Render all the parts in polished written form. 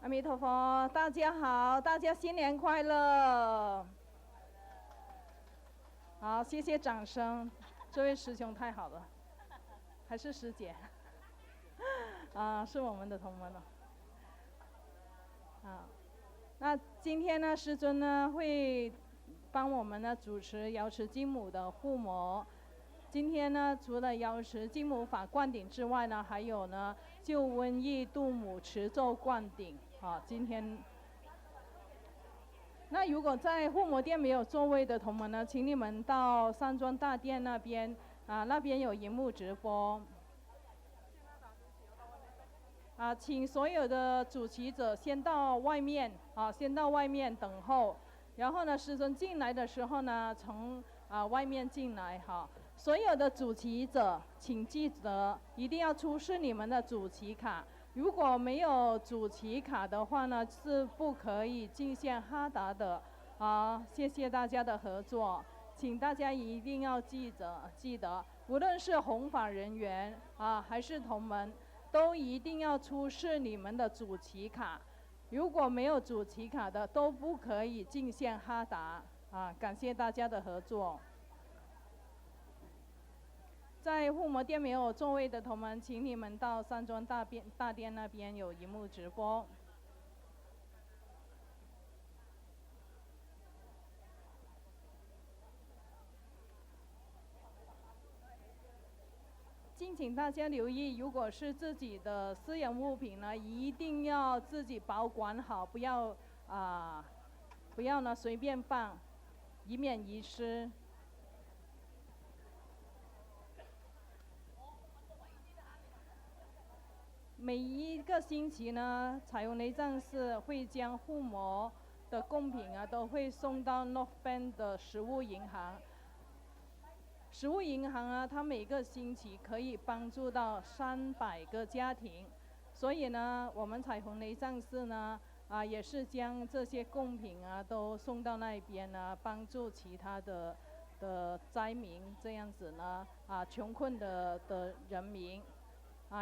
阿弥陀佛，大家好，大家新年快乐！好，谢谢掌声，这位师兄太好了，还是师姐，是我们的同门了。那今天呢，师尊呢会帮我们呢主持瑶池金母的护摩。今天呢，除了瑶池金母法灌顶之外呢，还有呢救瘟疫度母持咒灌顶。今天，那如果在护摩殿没有座位的同门呢，请你们到三庄大殿那边那边有荧幕直播。请所有的主持者先到外面先到外面等候。然后呢，师尊进来的时候呢，从外面进来所有的主持者，请记得一定要出示你们的主持卡。如果没有主持卡的话呢，是不可以进线哈达的。谢谢大家的合作，请大家一定要记得，无论是弘法人员还是同门，都一定要出示你们的主持卡。如果没有主持卡的，都不可以进线哈达。感谢大家的合作。在护摩殿没有座位的同门，请你们到三庄大殿那边有荧幕直播。敬请大家留意，如果是自己的私人物品呢，一定要自己保管好，不要呢随便放，以免遗失。每一个星期呢，彩虹雷藏寺会将护摩的贡品都会送到 North Bend 的食物银行。食物银行它每个星期可以帮助到300个家庭，所以呢，我们彩虹雷藏寺呢也是将这些贡品都送到那边帮助其他的灾民，这样子呢穷困的人民。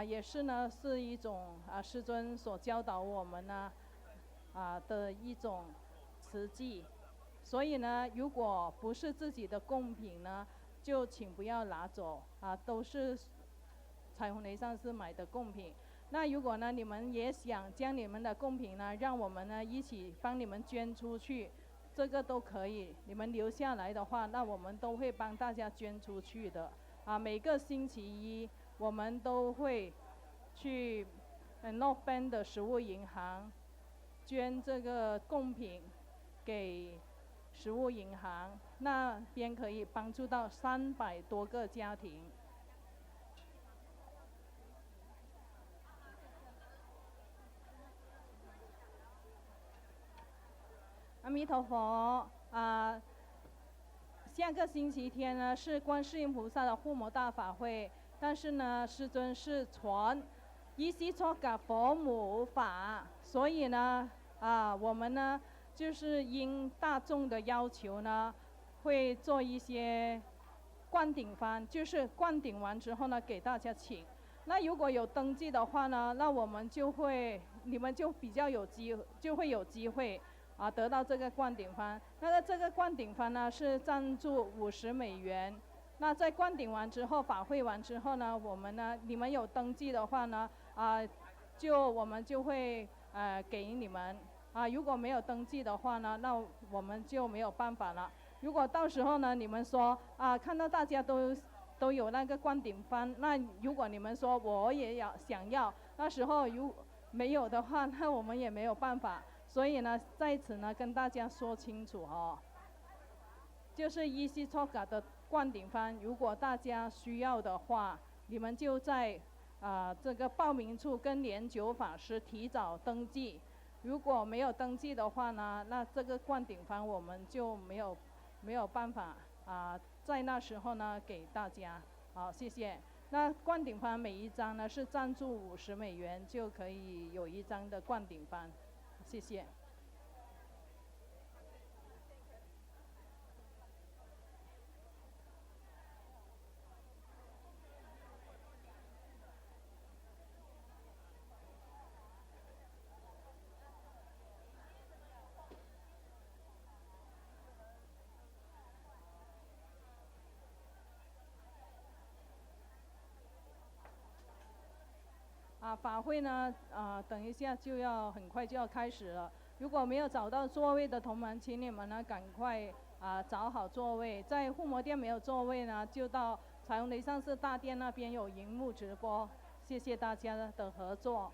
也是呢，是一种师尊所教导我们的一种慈济。所以呢，如果不是自己的贡品呢，就请不要拿走都是彩虹雷藏寺买的贡品。那如果呢，你们也想将你们的贡品呢，让我们呢一起帮你们捐出去，这个都可以。你们留下来的话，那我们都会帮大家捐出去的。每个星期一我们都会去North Bend 的食物银行捐这个贡品给食物银行，那边可以帮助到300多个家庭。阿弥陀佛下个星期天呢是观世音菩萨的护摩大法会，但是呢，师尊是传依稀错嘎佛母法，所以呢我们呢就是因大众的要求呢，会做一些灌顶幡，就是灌顶完之后呢给大家请。那如果有登记的话呢，那我们你们就比较就会有机会得到这个灌顶幡。那这个灌顶幡呢是赞助$50。那在灌顶完之后，法会完之后呢，你们有登记的话呢我们就会给你们如果没有登记的话呢，那我们就没有办法了。如果到时候呢，你们说看到大家都有那个灌顶幡，那如果你们说我也想要，那时候如没有的话，那我们也没有办法。所以呢，在此呢跟大家说清楚就是依稀错嘎的灌顶幡，如果大家需要的话，你们就在这个报名处跟莲九法师提早登记。如果没有登记的话呢，那这个灌顶幡我们就没有办法在那时候呢给大家。好，谢谢。那灌顶幡每一张呢是赞助$50，就可以有一张的灌顶幡。谢谢。法会呢，等一下就要很快就要开始了。如果没有找到座位的同门，请你们呢赶快找好座位。在护摩殿没有座位呢，就到彩虹雷上寺大殿那边有荧幕直播。谢谢大家的合作。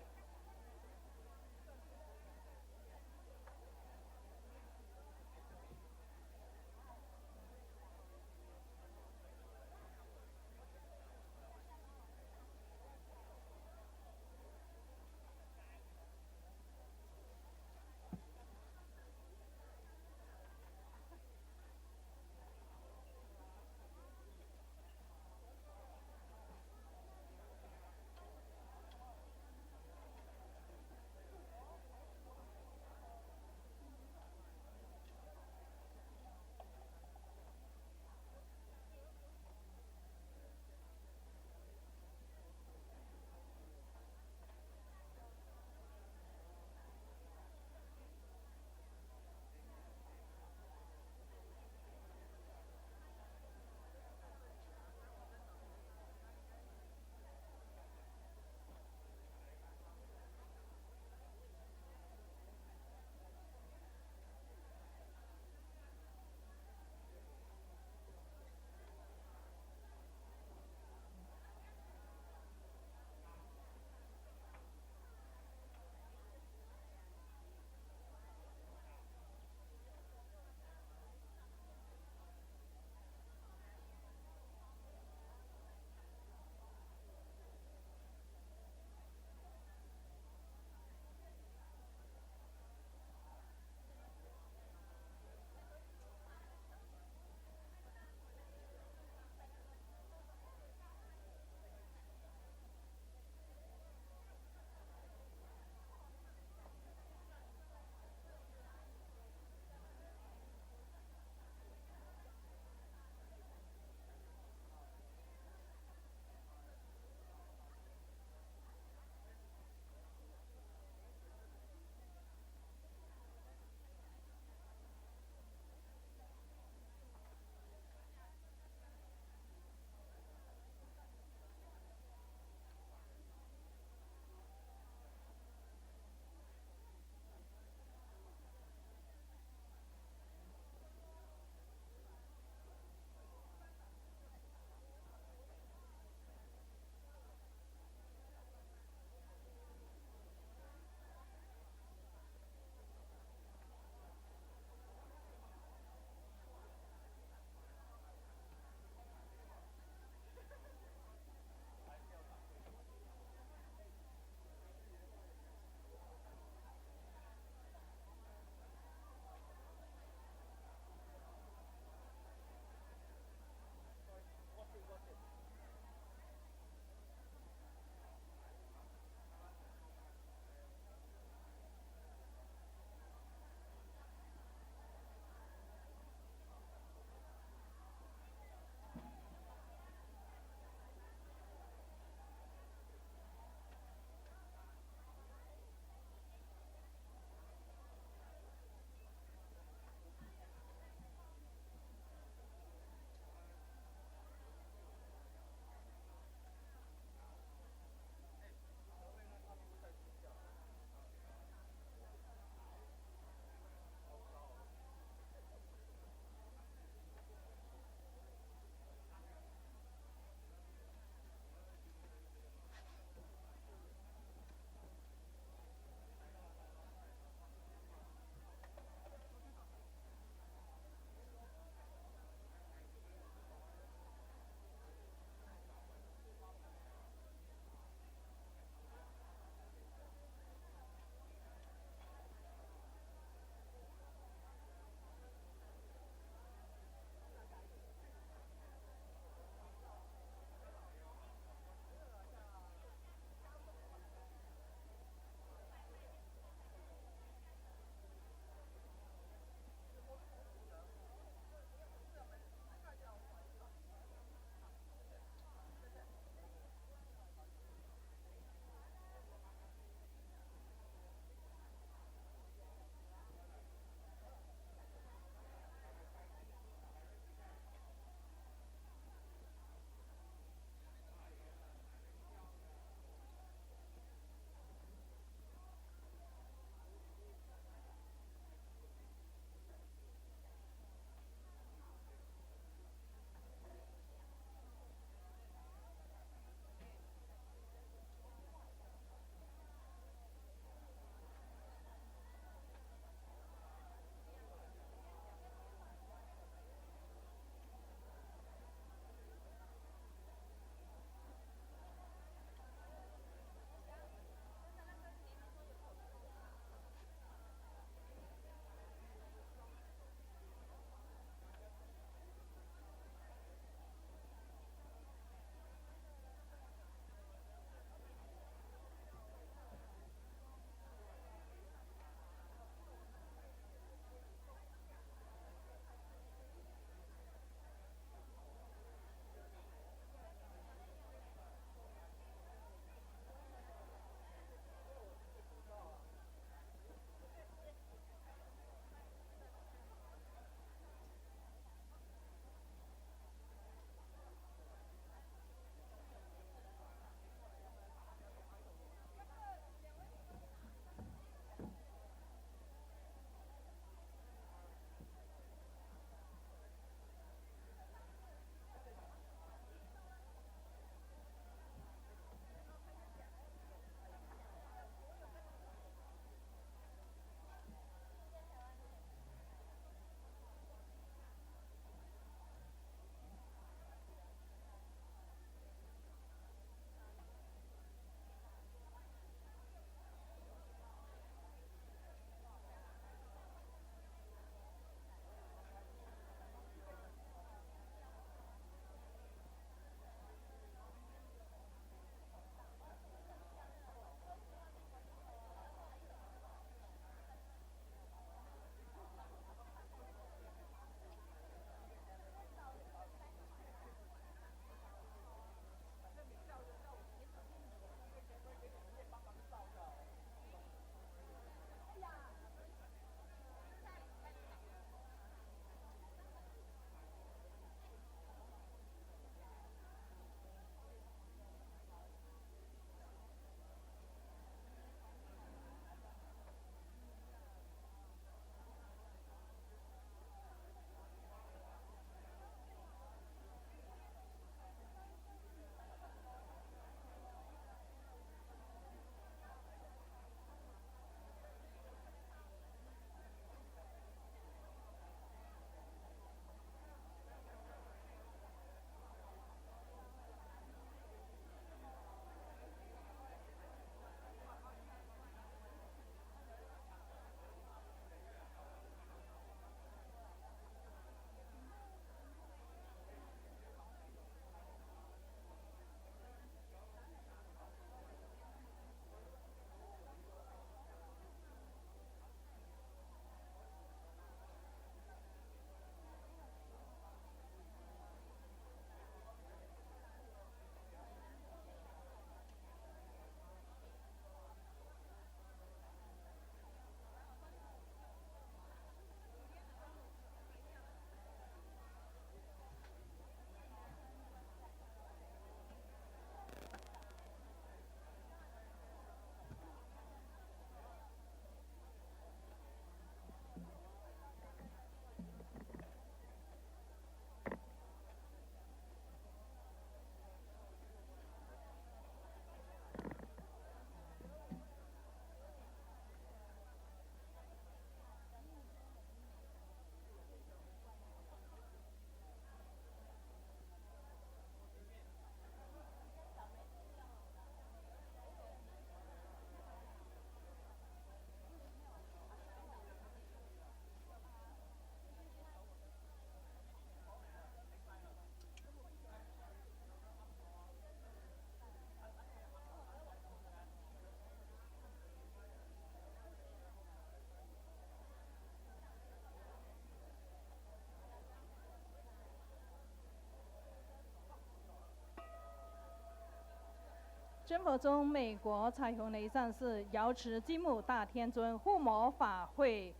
真佛宗美国彩虹雷上寺瑶池金母大天尊护摩法会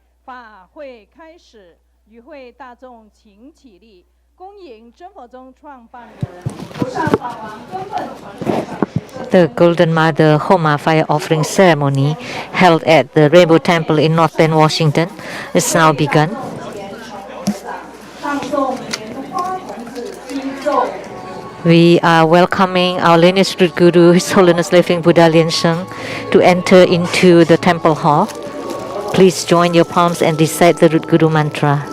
开始，与会大众请起立，恭迎真佛宗创办人无上法王根本传承上师。The Golden Mother Homa fire offering ceremony held at the Rainbow Temple in North Bend, Washington is now begun. We are welcoming our lineage root guru, His Holiness Living Buddha Lian-Sheng, to enter into the temple hall. Please join your palms and recite the root guru mantra.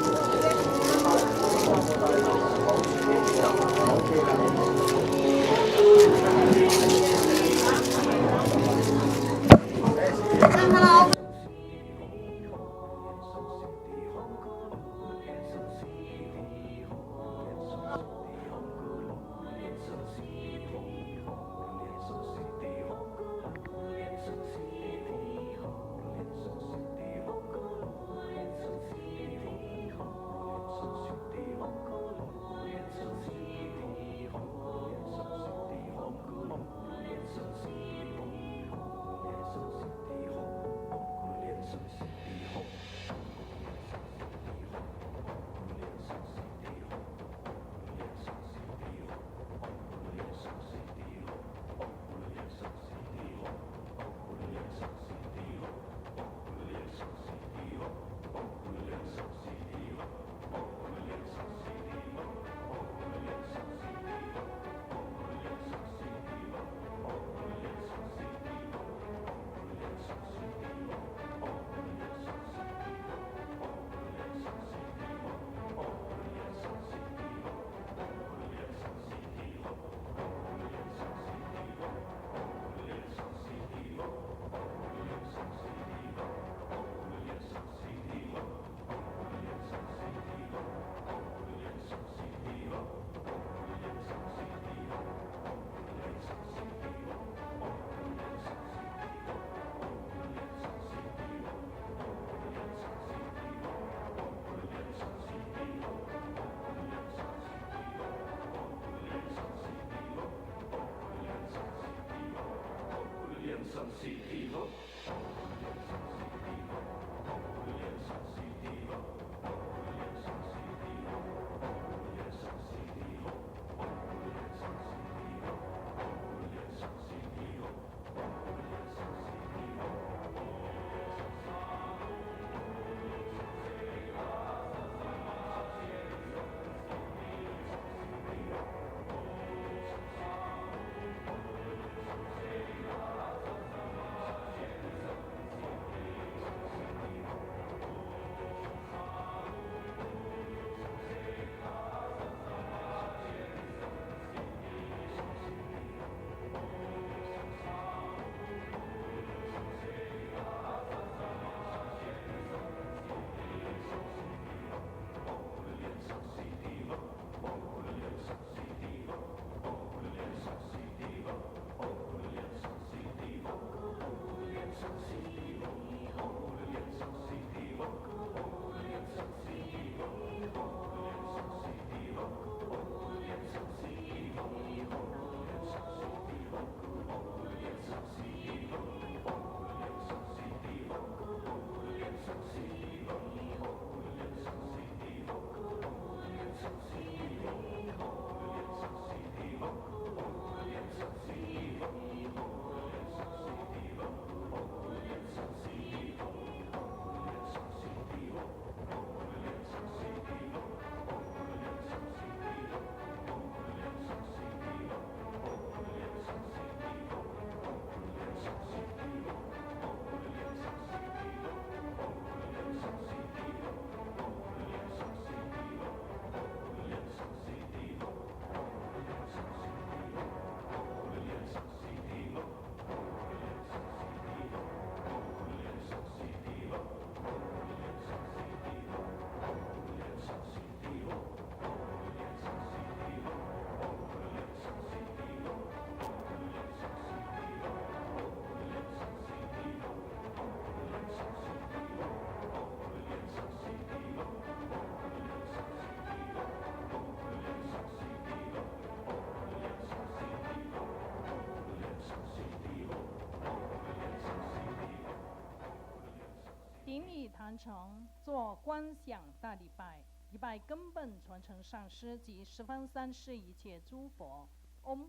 传承做观想大礼拜，礼拜根本传承上师及十方三世一切诸佛。嗡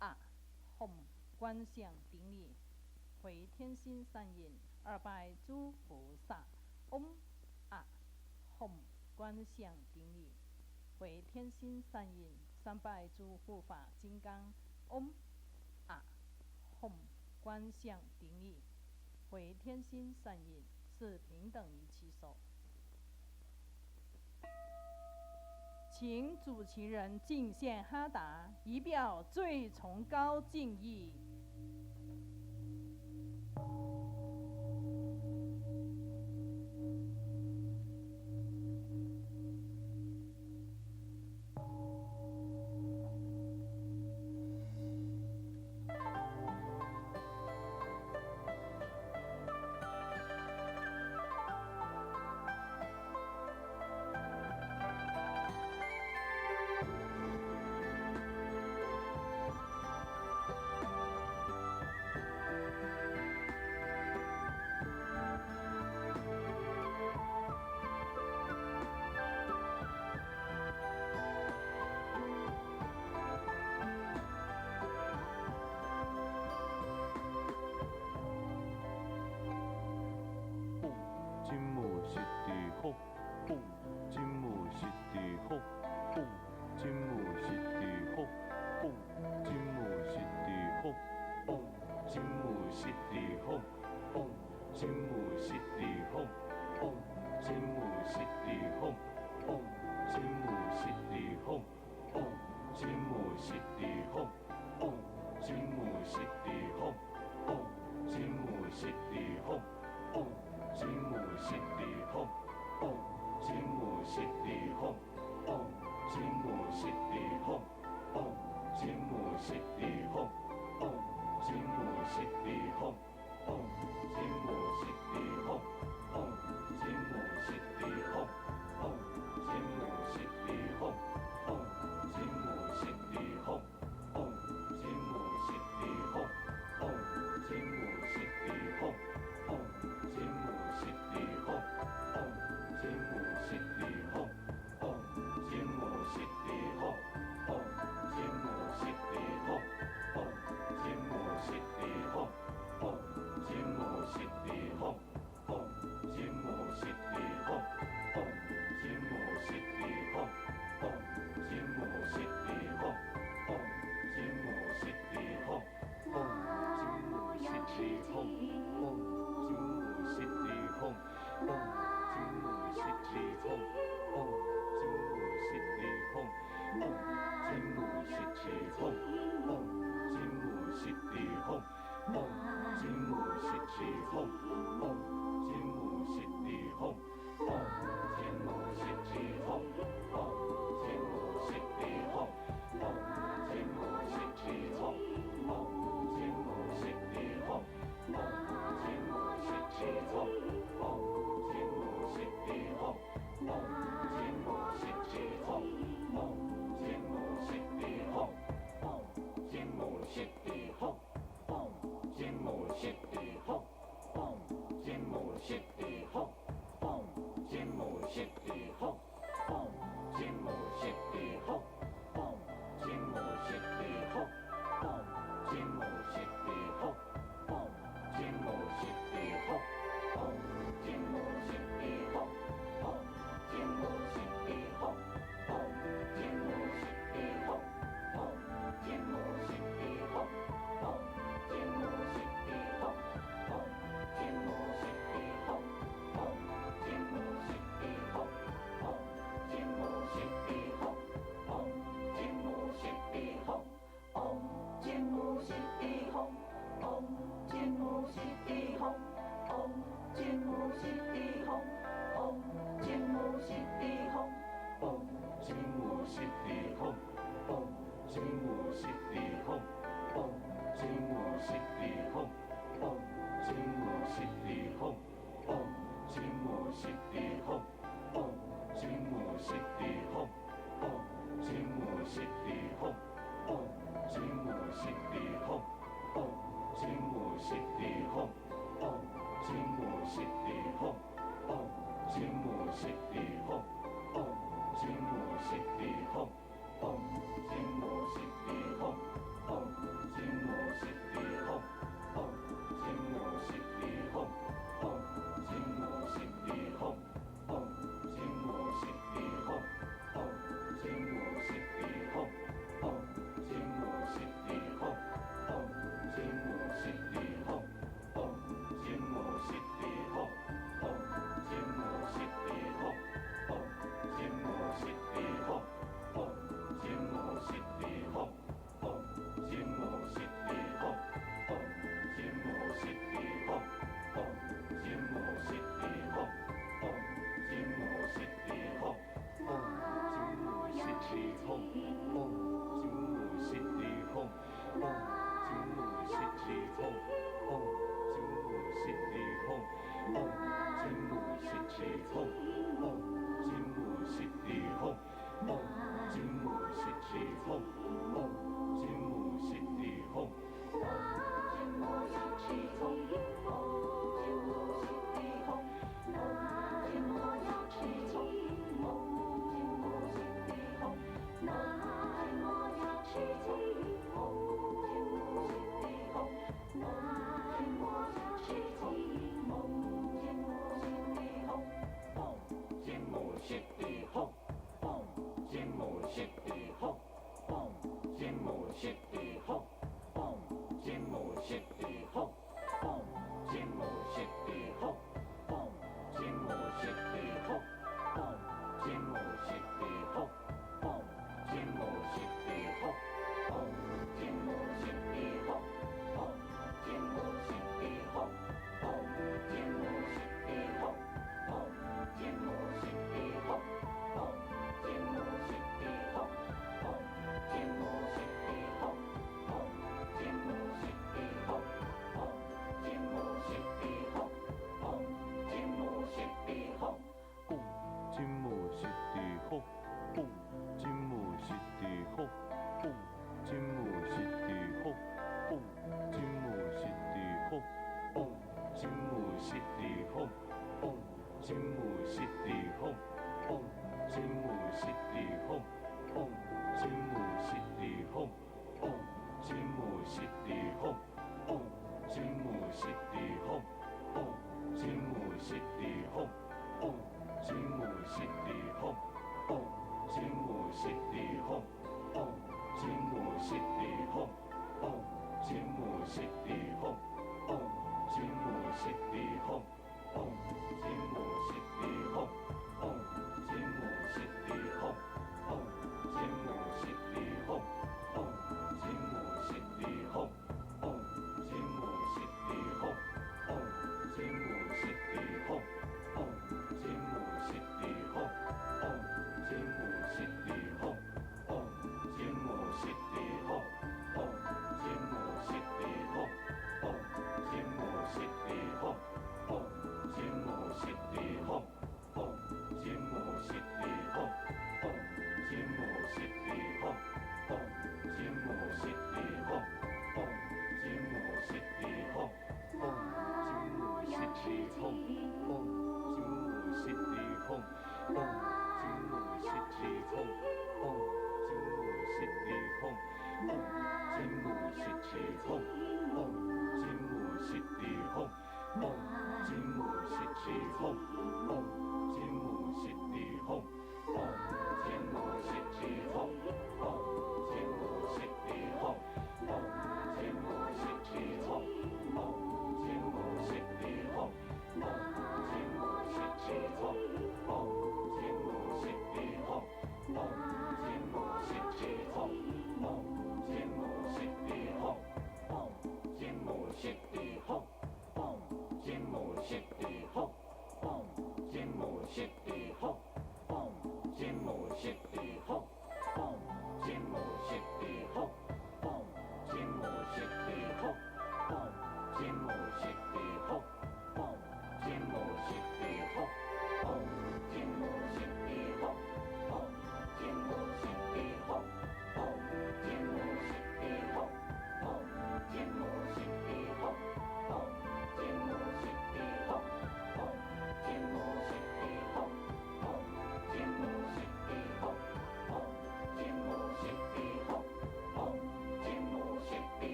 啊吽观想顶礼，回天心三印，二拜诸菩萨。嗡啊吽观想顶礼，回天心三印，三拜诸护法金刚。嗡啊吽观想顶礼，回天心三印，四平等一起手。请主持人敬献哈达，以表最崇高敬意。金木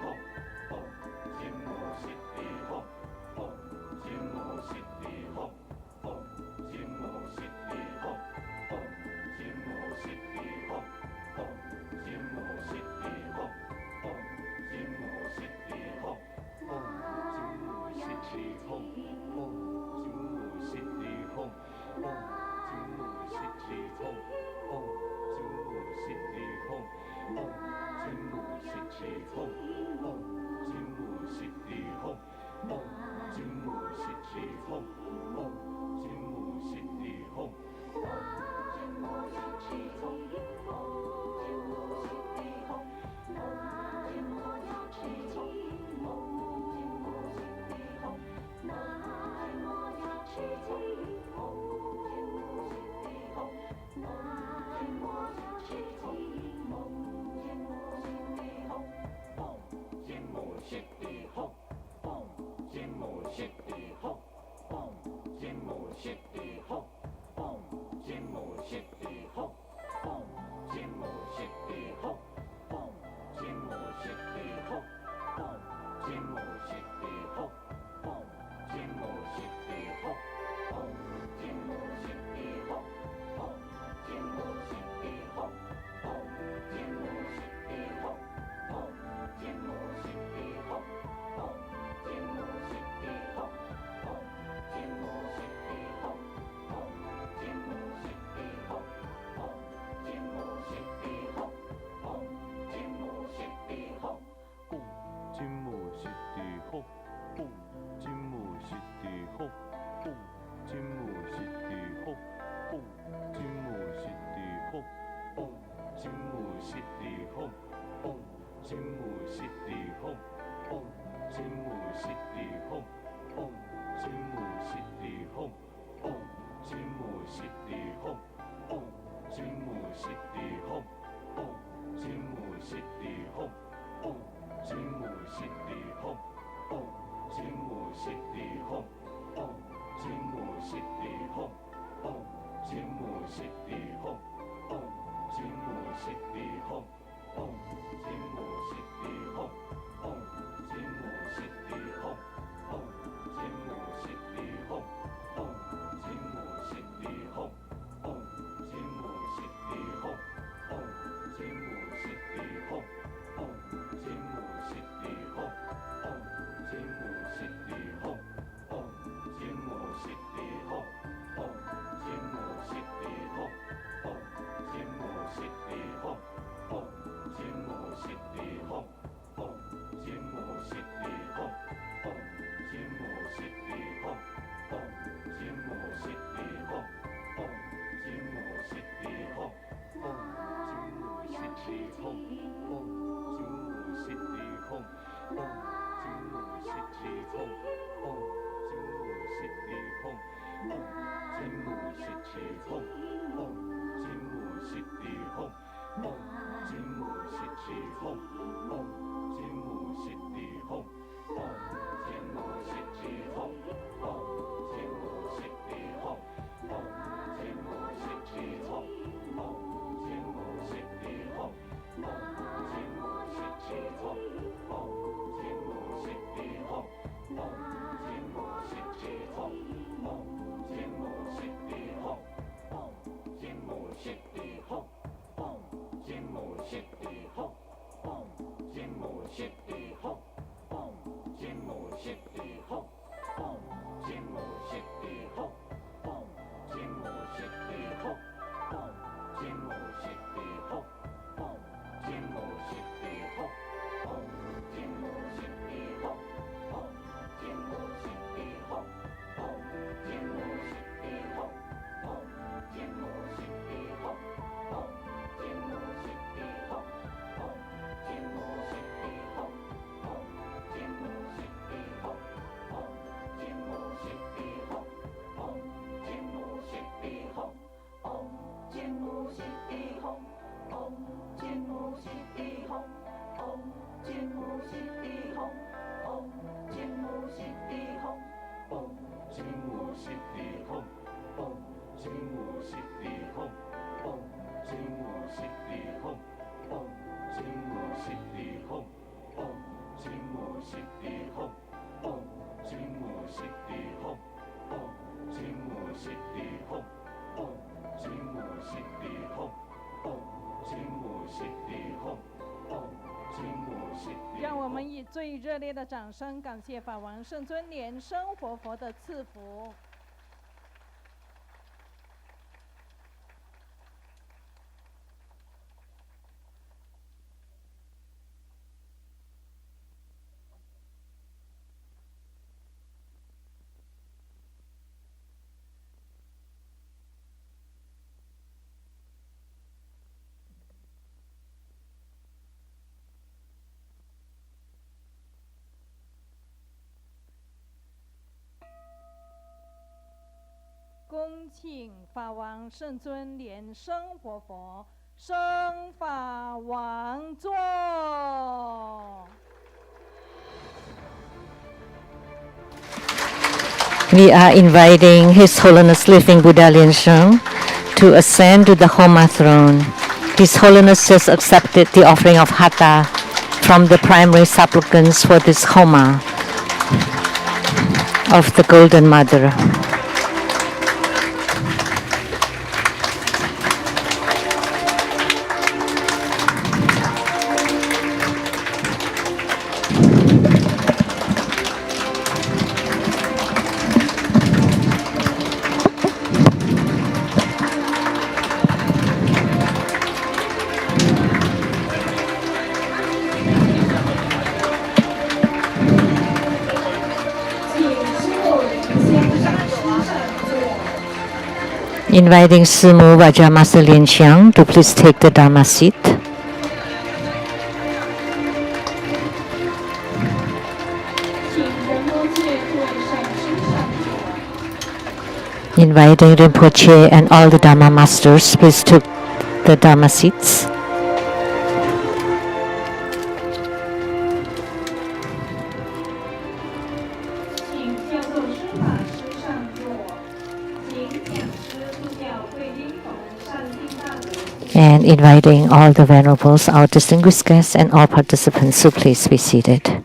Om 让我们以最热烈的掌声感谢法王圣尊莲生活佛的赐福。请法王圣尊莲生活佛升法王座。We are inviting His Holiness Living Buddha Lian-Sheng to ascend to the Homa throne. His Holiness just accepted the offering of Hatha from the primary supplicants for this Homa of the Golden Mother. Inviting Simu Vajra Master Lian-Sheng to please take the Dharma seat. Inviting Rinpoche and all the Dharma Masters, please take the Dharma seats. And inviting all the venerables, our distinguished guests, and all participants to please be seated.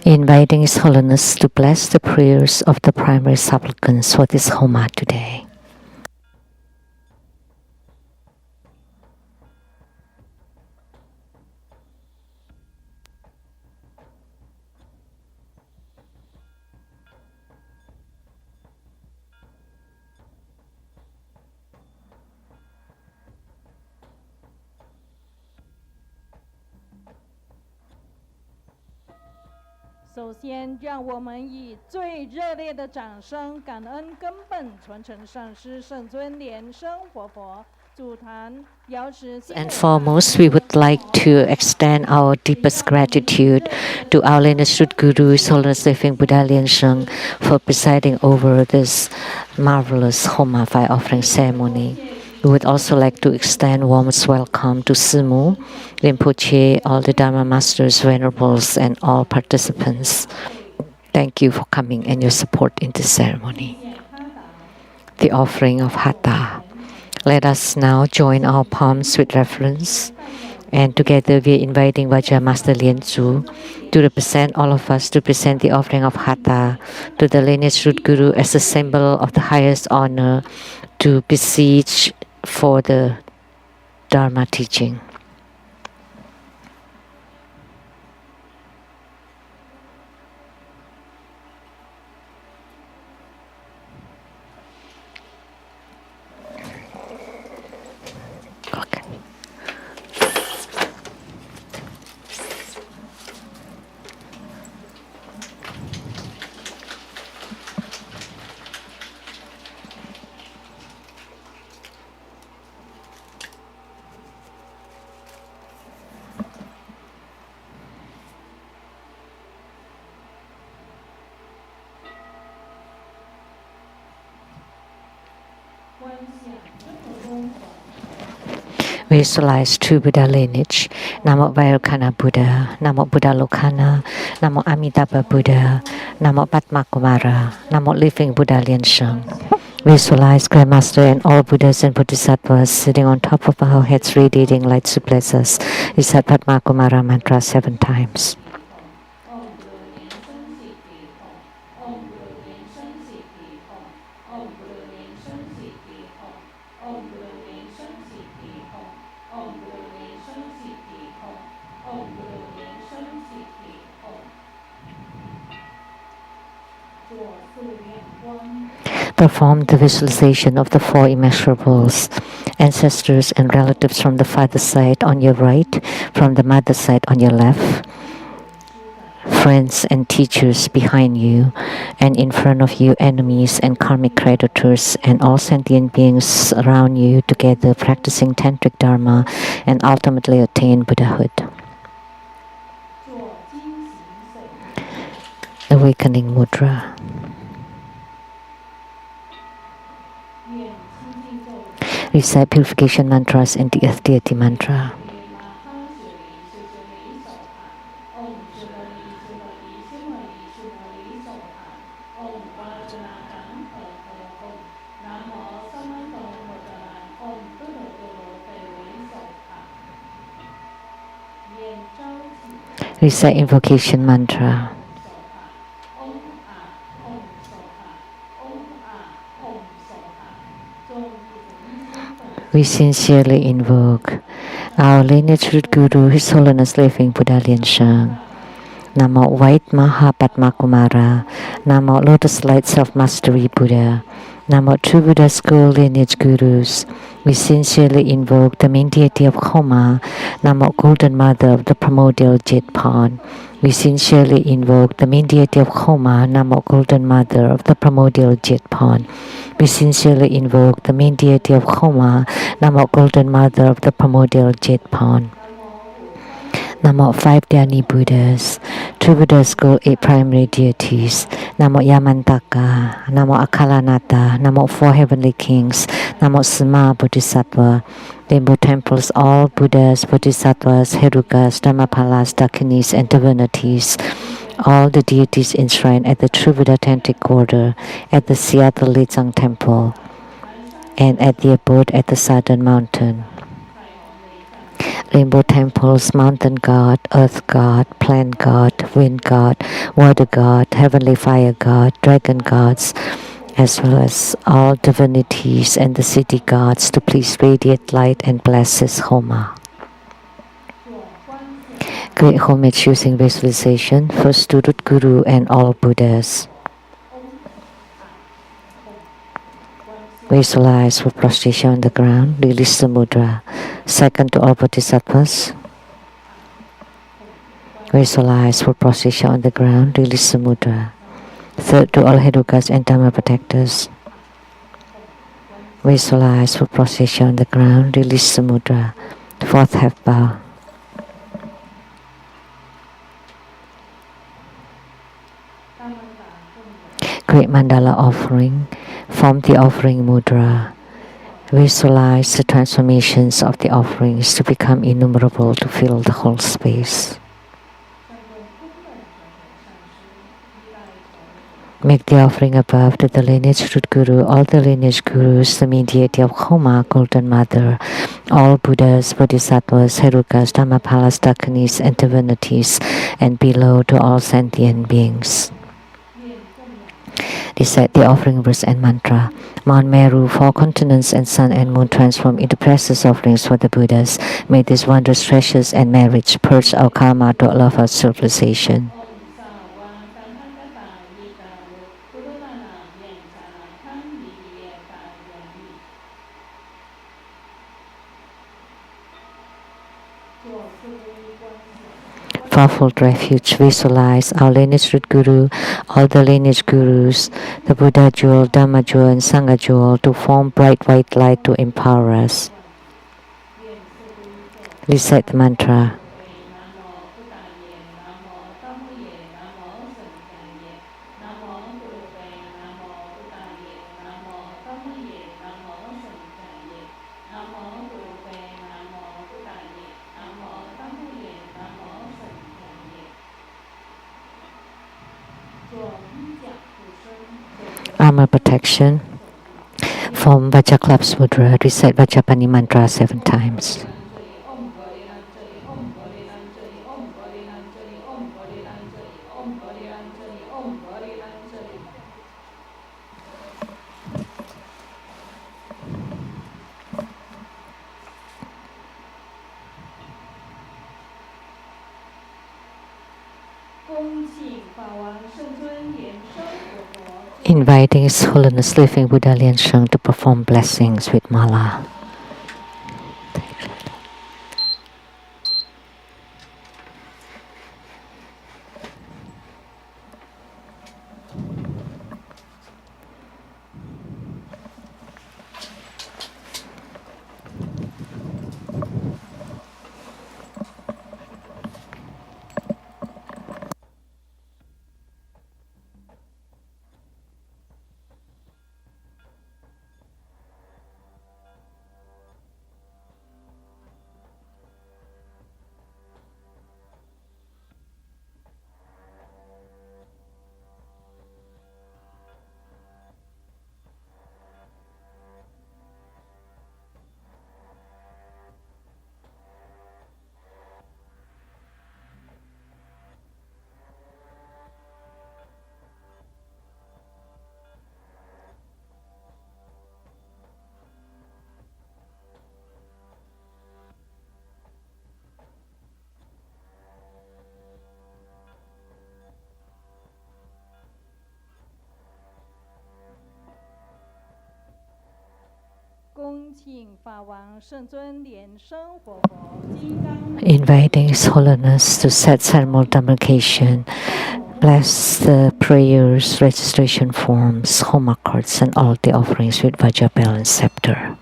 Inviting His Holiness to bless the prayers of the primary supplicants for this Homa today. And foremost, we would like to extend our deepest gratitude to our lineage Guru, His Holiness Living Buddha Lian-Sheng, for presiding over this marvelous Homa fire offering ceremony. We would also like to extend warmest welcome to Simu, Rinpoche, all the Dharma Masters, Venerables, and all participants. Thank you for coming and your support in this ceremony. The offering of Hatha. Let us now join our palms with reverence, and together we are inviting Vajra Master Lian-Tzu to represent all of us to present the offering of Hatha to the lineage root Guru as a symbol of the highest honor to beseech for the Dharma teaching. Okay. Visualize true Buddha lineage. Namo Vairocana Buddha, Namo Buddha Lokana, Namo Amitabha Buddha, Namo Padma Kumara, Namo Living Buddha Lian-Sheng. Visualize Grandmaster and all Buddhas and Bodhisattvas sitting on top of our heads, radiating light to bless us. Recite Padma Kumara mantra 7 times. Perform the visualization of the four immeasurables, ancestors and relatives from the father's side on your right, from the mother's side on your left, friends and teachers behind you, and in front of you, enemies and karmic creditors, and all sentient beings around you, together practicing tantric dharma and ultimately attain Buddhahood. Awakening Mudra. Recite purification mantras and the Earth Deity mantra. Recite invocation mantra. We sincerely invoke our lineage root guru, His Holiness Living Buddha Lian-Sheng. Namo White Mahapadma Kumara. Namo Lotus Light Self-Mastery Buddha. Namo True Buddha School Lineage Gurus. We sincerely invoke the main deity of Homa. Namo Golden Mother of the Primordial Jade Pond. We sincerely invoke the main deity of Homa. Namo Golden Mother of the Primordial Jade Pond. We sincerely invoke the main deity of Homa. Namo Golden Mother of the Primordial Jade Pond. Namo 5 Dhyani Buddhas, True Buddha School 8 primary deities, Namo Yamantaka, Namo Akalanata, Namo 4 heavenly kings, Namo Sima Bodhisattva, Rainbow temples, all Buddhas, Bodhisattvas, Herukas, Dhammapalas, Dakinis, and divinities, all the deities enshrined at the True Buddha Tantric Order, at the Seattle Litsang Temple, and at the abode at the Southern Mountain. Rainbow temples, mountain god, earth god, plant god, wind god, water god, heavenly fire god, dragon gods, as well as all divinities and the city gods to please radiate light and bless His Homa. Great homage using visualization, first to Root Guru and all Buddhas. Visualize with prostration on the ground, release the mudra. Second to all bodhisattvas. Visualize with prostration on the ground, release the mudra. Third to all Herukas and Dhamma protectors. Visualize with prostration on the ground, release the mudra. Fourth half bow. Great Mandala offering. Form the offering mudra. Visualize the transformations of the offerings to become innumerable to fill the whole space. Make the offering above to the lineage root guru, all the lineage gurus, the main deity of Homa, Golden Mother, all Buddhas, Bodhisattvas, Herukas, Dhammapalas, Dakinis, and divinities, and below to all sentient beings. Recite the offering verse and mantra. Mount Meru, 4 continents, and sun and moon transform into precious offerings for the Buddhas. May these wondrous treasures and marriage purge our karma to love our civilization. Fourfold refuge, visualize our lineage root guru, all the lineage gurus, the Buddha jewel, Dhamma jewel, and Sangha jewel to form bright white light to empower us. Recite the mantra. Armor protection. Form Vajraklapsa Mudra. Recite Vajrapani mantra 7 times. Inviting His Holiness Living Buddha Lian-Sheng to perform blessings with Mala. Inviting His Holiness to set simultaneation, bless the prayers, registration forms, Homa cards, and all the offerings with Vajra bell and scepter.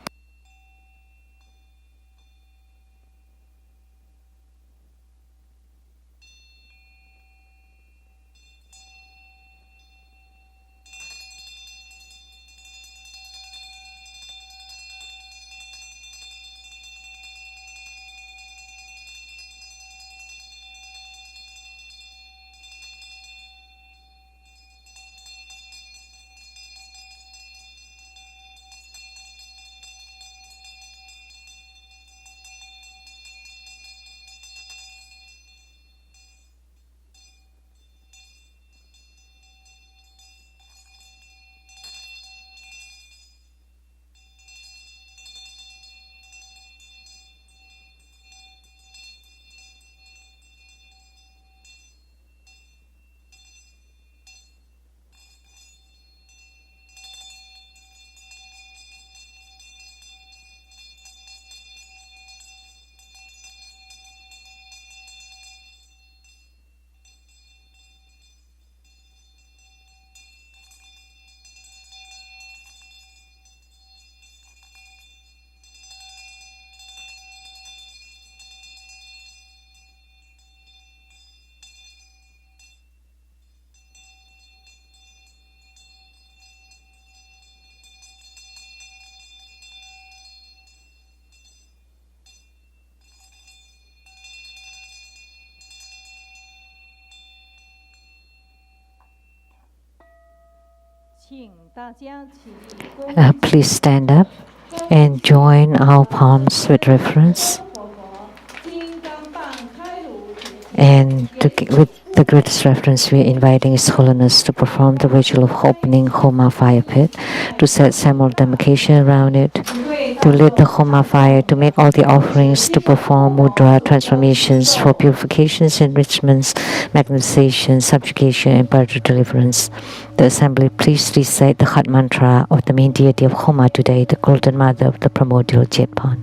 Please stand up and join our palms with reverence. And with the greatest reverence, we are inviting His Holiness to perform the ritual of opening Homa fire pit, to set simultaneation around it, to lit the Homa fire, to make all the offerings, to perform Mudra transformations for purifications, enrichments, magnetization, subjugation, and partial deliverance. The assembly, please recite the Khat mantra of the main deity of Homa today, the Golden Mother of the primordial Jetpan.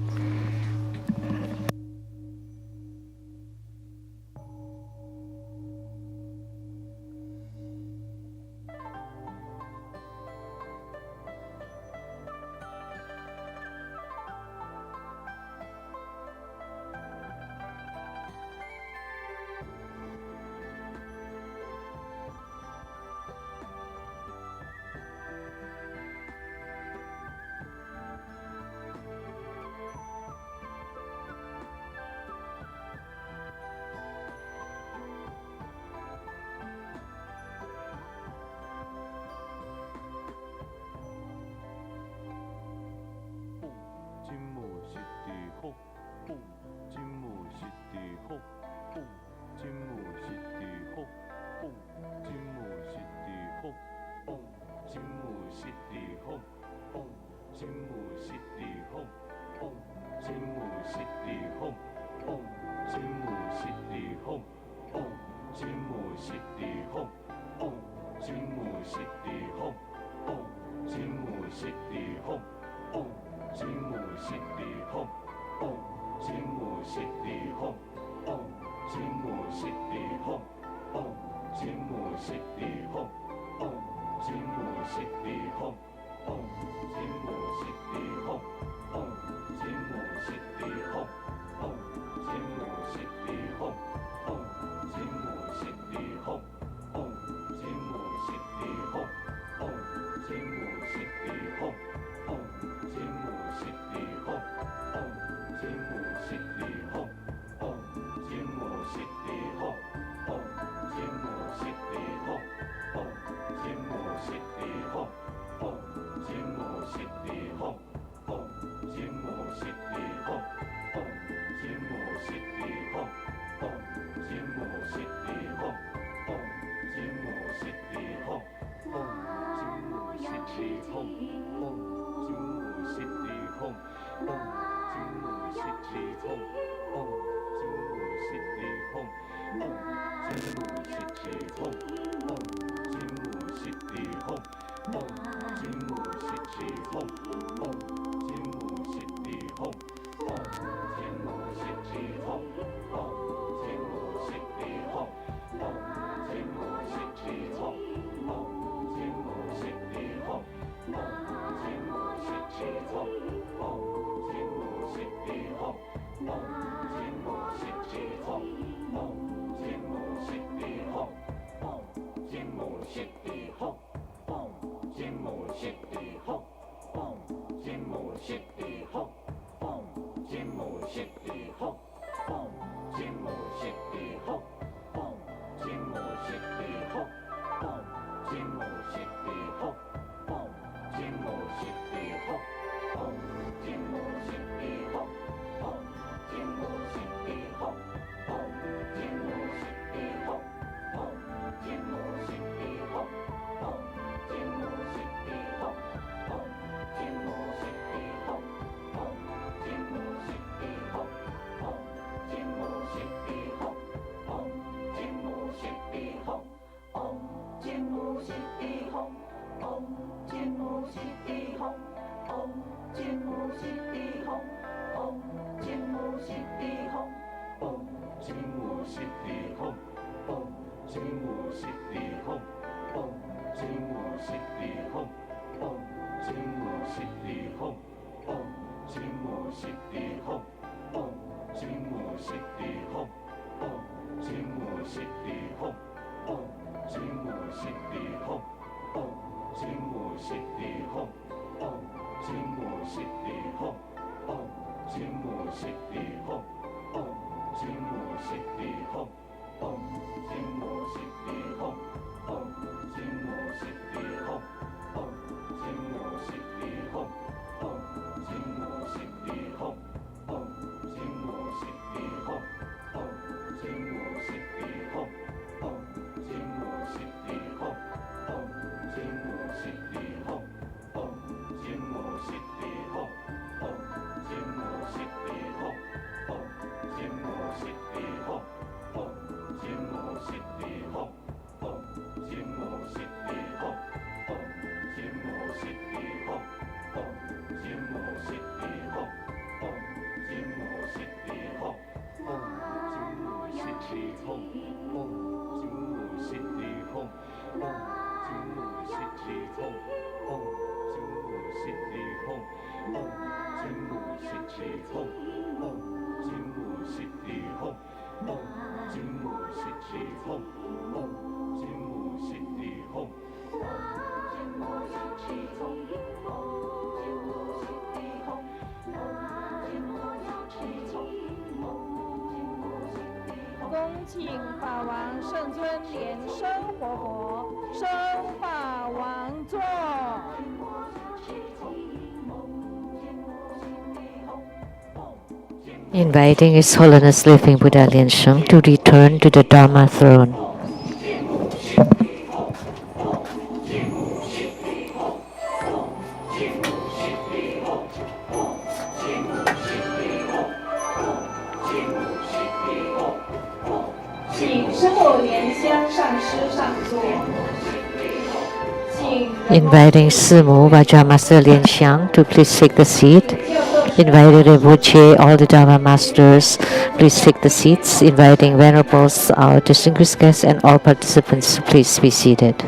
恭请法王圣尊莲生活佛升法王座。Inviting His Holiness Living Buddha Lian-Sheng to return to the Dharma throne. 师父莲香上师上座，请 Inviting Simu Vajra Master Lian-Sheng to please take the seat. Invited Rinpoche, all the Dharma Masters, please take the seats. Inviting Venerables, our distinguished guests, and all participants to please be seated.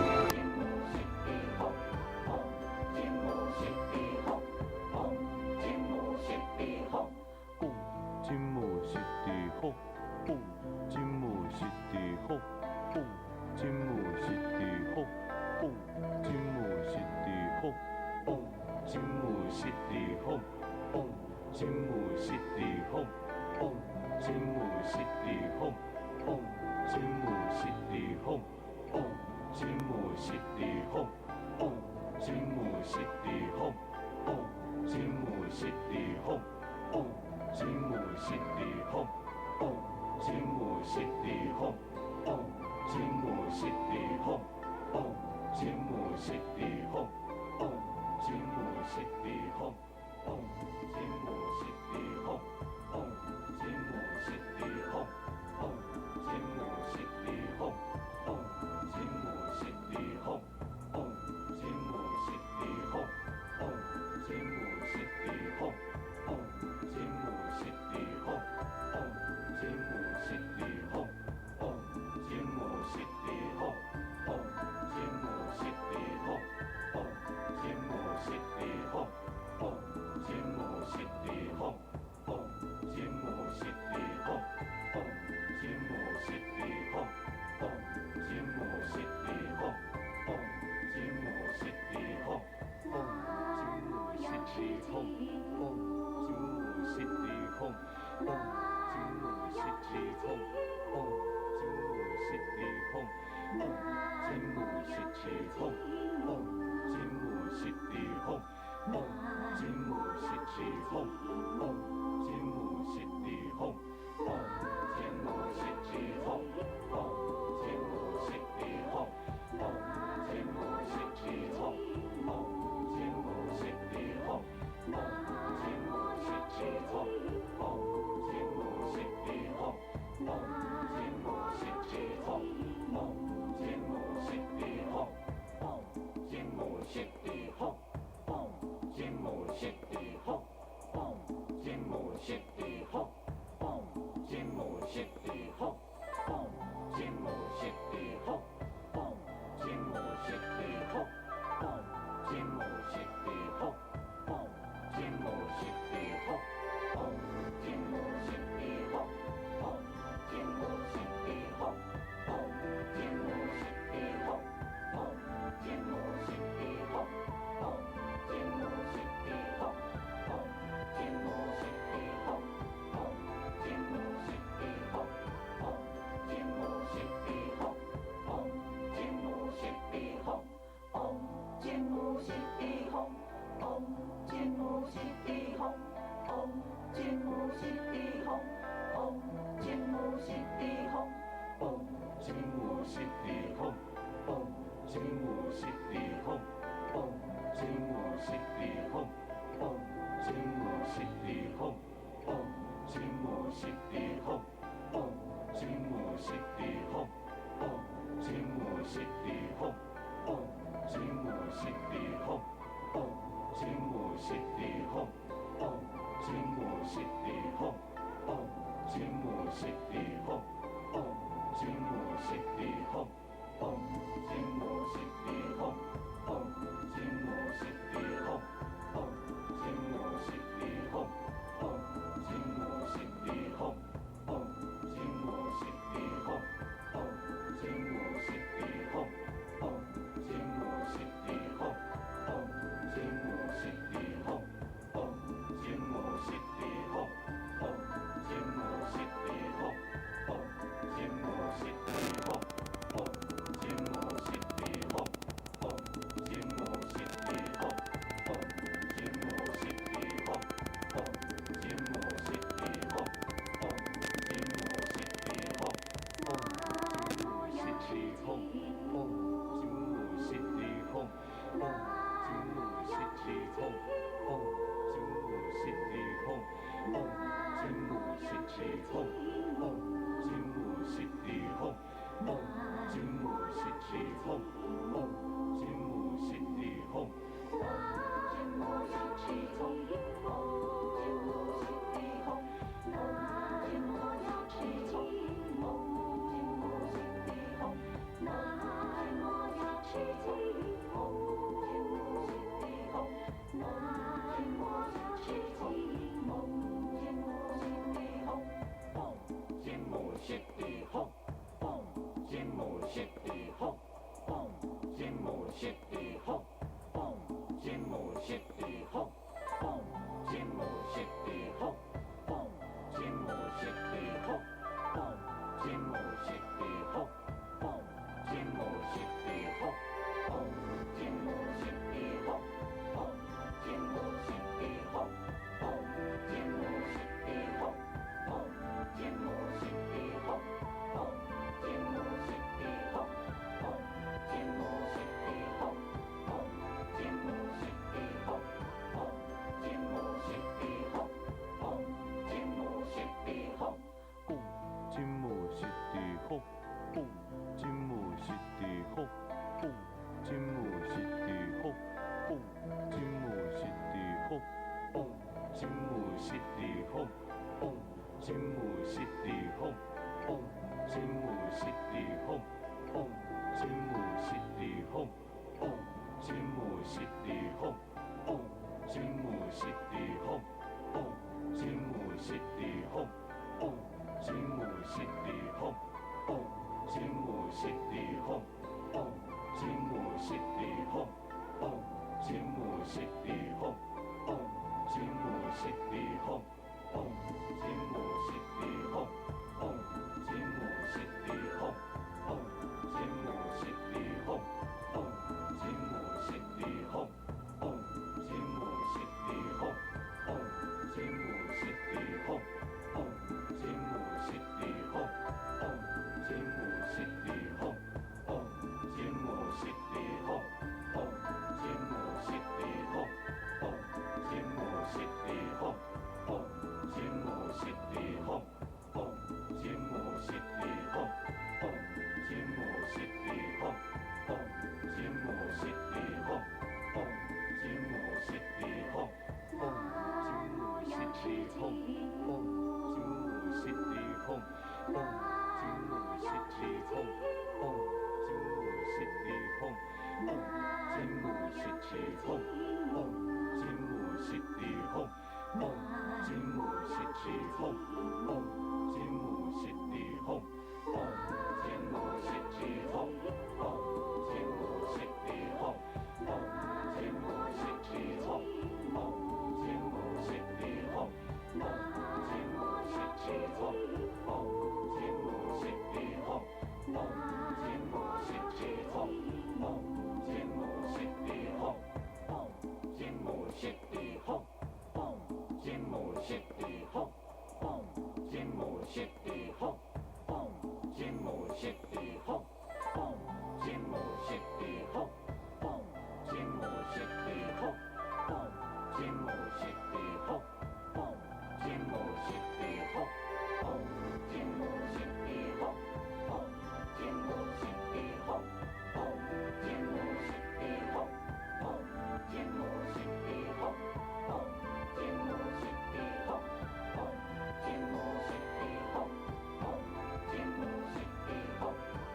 Om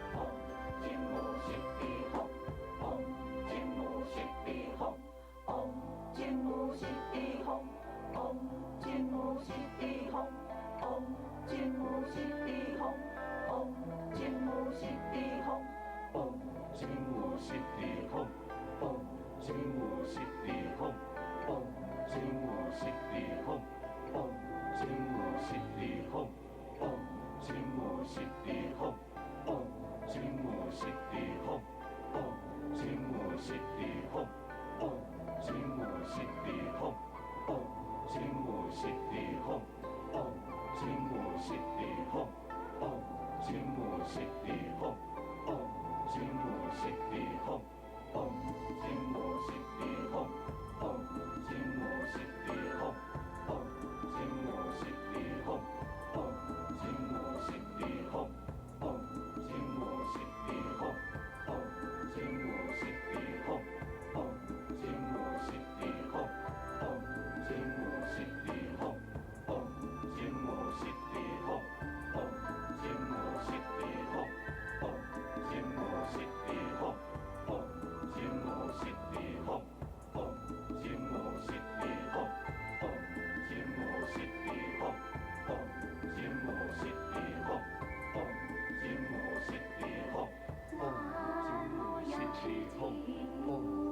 金木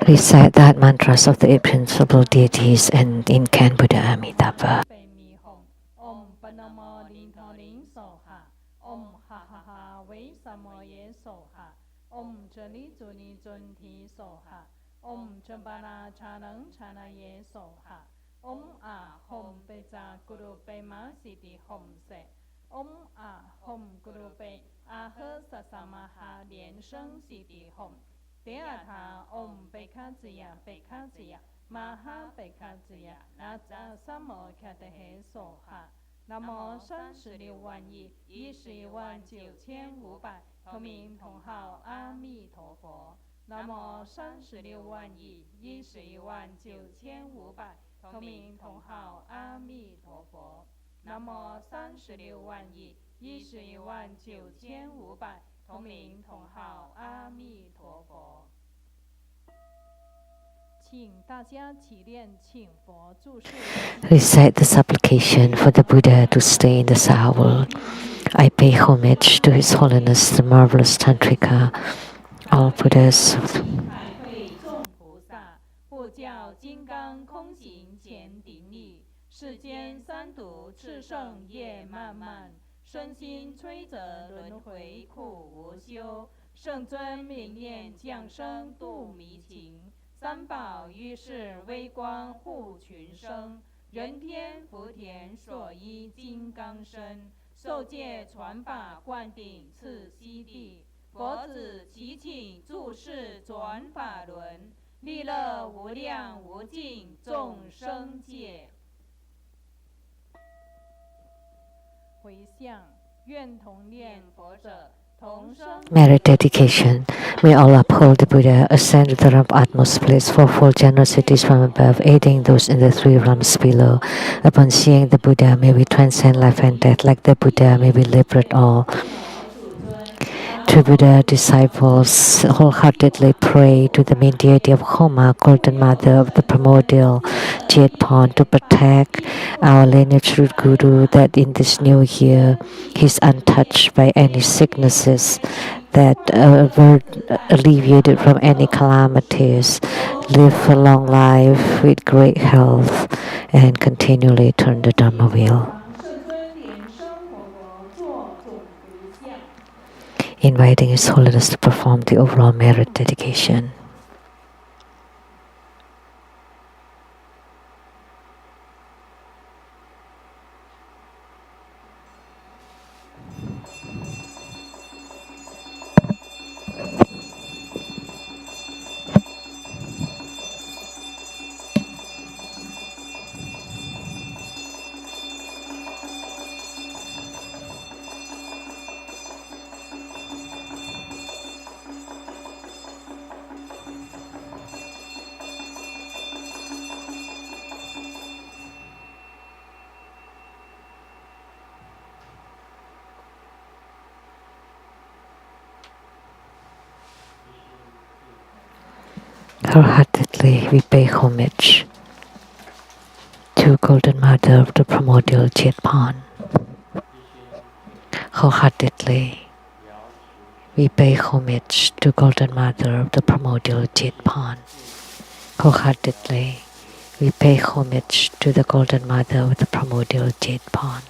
Recite that mantras of the eight principal deities and incan Buddha Amitabha. Recite the supplication for the Buddha to stay in the Saha world. I pay homage to His Holiness the Marvelous Tantrika, all Buddhas. 受戒传法灌顶次悉地，佛子祈请注释转法轮，利乐无量无尽众生界。回向，愿同念佛者。Merit dedication. May all uphold the Buddha, ascend to the realm of utmost bliss, fourfold generosities from above, aiding those in the three realms below. Upon seeing the Buddha, may we transcend life and death. Like the Buddha, may we liberate all. True Buddha disciples wholeheartedly pray to the main deity of Homa, Golden Mother of the primordial jade pond, to protect our lineage root Guru, that in this new year he is untouched by any sicknesses, that were alleviated from any calamities, live a long life with great health, and continually turn the Dharma wheel. Inviting His Holiness to perform the overall merit dedication. Wholeheartedly we pay homage to Golden Mother of the primordial jade pond. Wholeheartedly we pay homage to Golden Mother of the primordial jade pond. Wholeheartedly we pay homage to the Golden Mother of the primordial jade pond.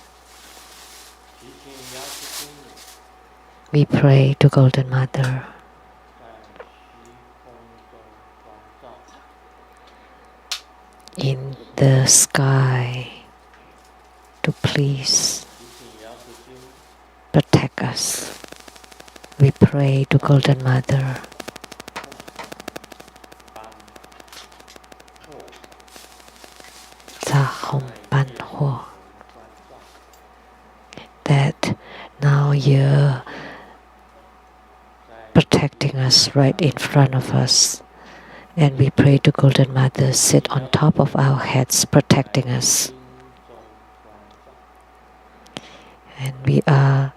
We pray to Golden Mother. In the sky, to please protect us. We pray to Golden Mother. That now you're protecting us right in front of us. And we pray to Golden Mother, sit on top of our heads, protecting us. And we are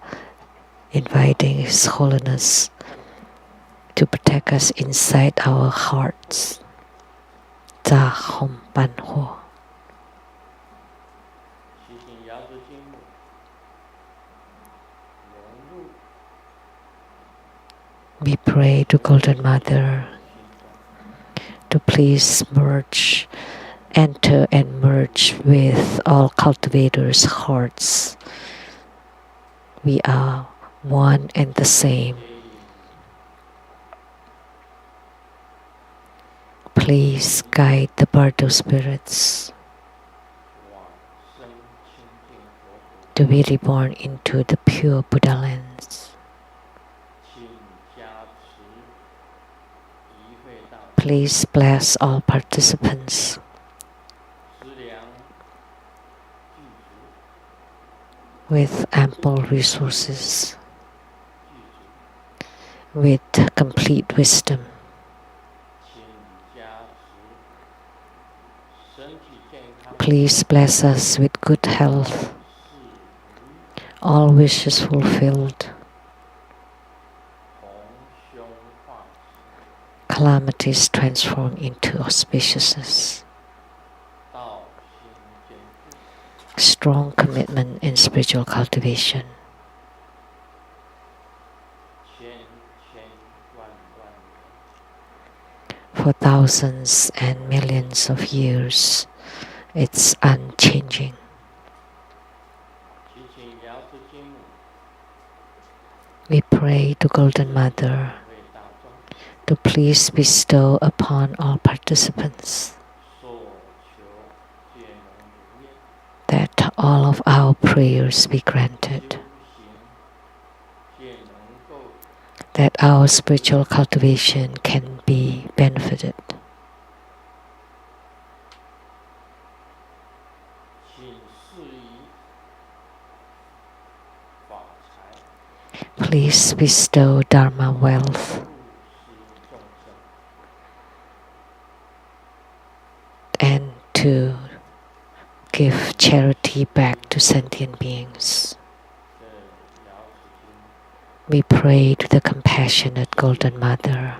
inviting His Holiness to protect us inside our hearts. Za Hom Ban Ho. We pray to Golden Mother to please enter and merge with all cultivators' hearts. We are one and the same. Please guide the Bardo spirits to be reborn into the pure Buddha lands. Please bless all participants with ample resources, with complete wisdom. Please bless us with good health, all wishes fulfilled, calamities transformed into auspiciousness, strong commitment in spiritual cultivation. For thousands and millions of years, it's unchanging. We pray to Golden Mother to please bestow upon all participants that all of our prayers be granted. that our spiritual cultivation can be benefited. Please bestow Dharma wealth and to give charity back to sentient beings. We pray to the compassionate Golden Mother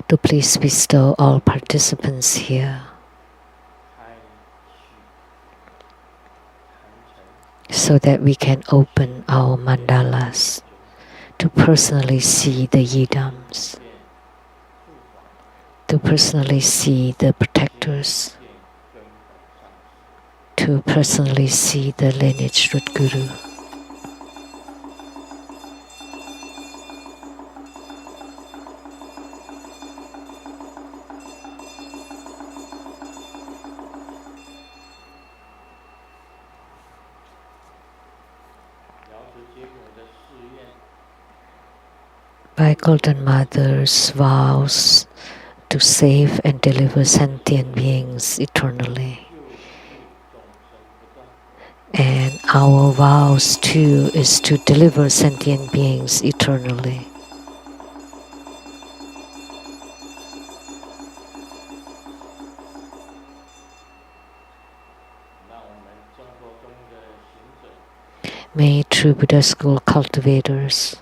to please bestow all participants here so that we can open our mandalas to personally see the yidams, to personally see the protectors, to personally see the lineage root guru. By Golden Mother's vows to save and deliver sentient beings eternally. And our vows too is to deliver sentient beings eternally. May true Buddha school cultivators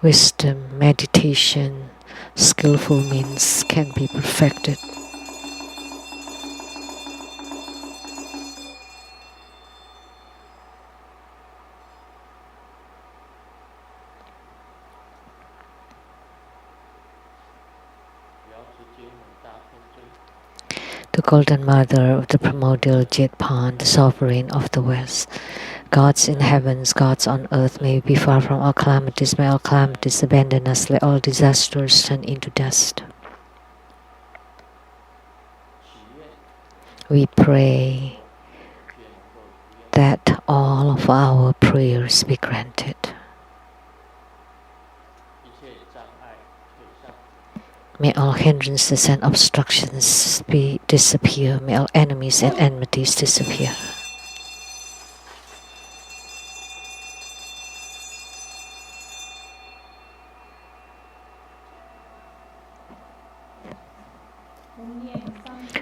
wisdom, meditation, skillful means can be perfected. The Golden Mother of the primordial Jetpan, the sovereign of the West, gods in heavens, gods on earth, may we be far from all calamities, may all calamities abandon us, let all disasters turn into dust. We pray that all of our prayers be granted. May all hindrances and obstructions disappear. May all enemies and enmities disappear.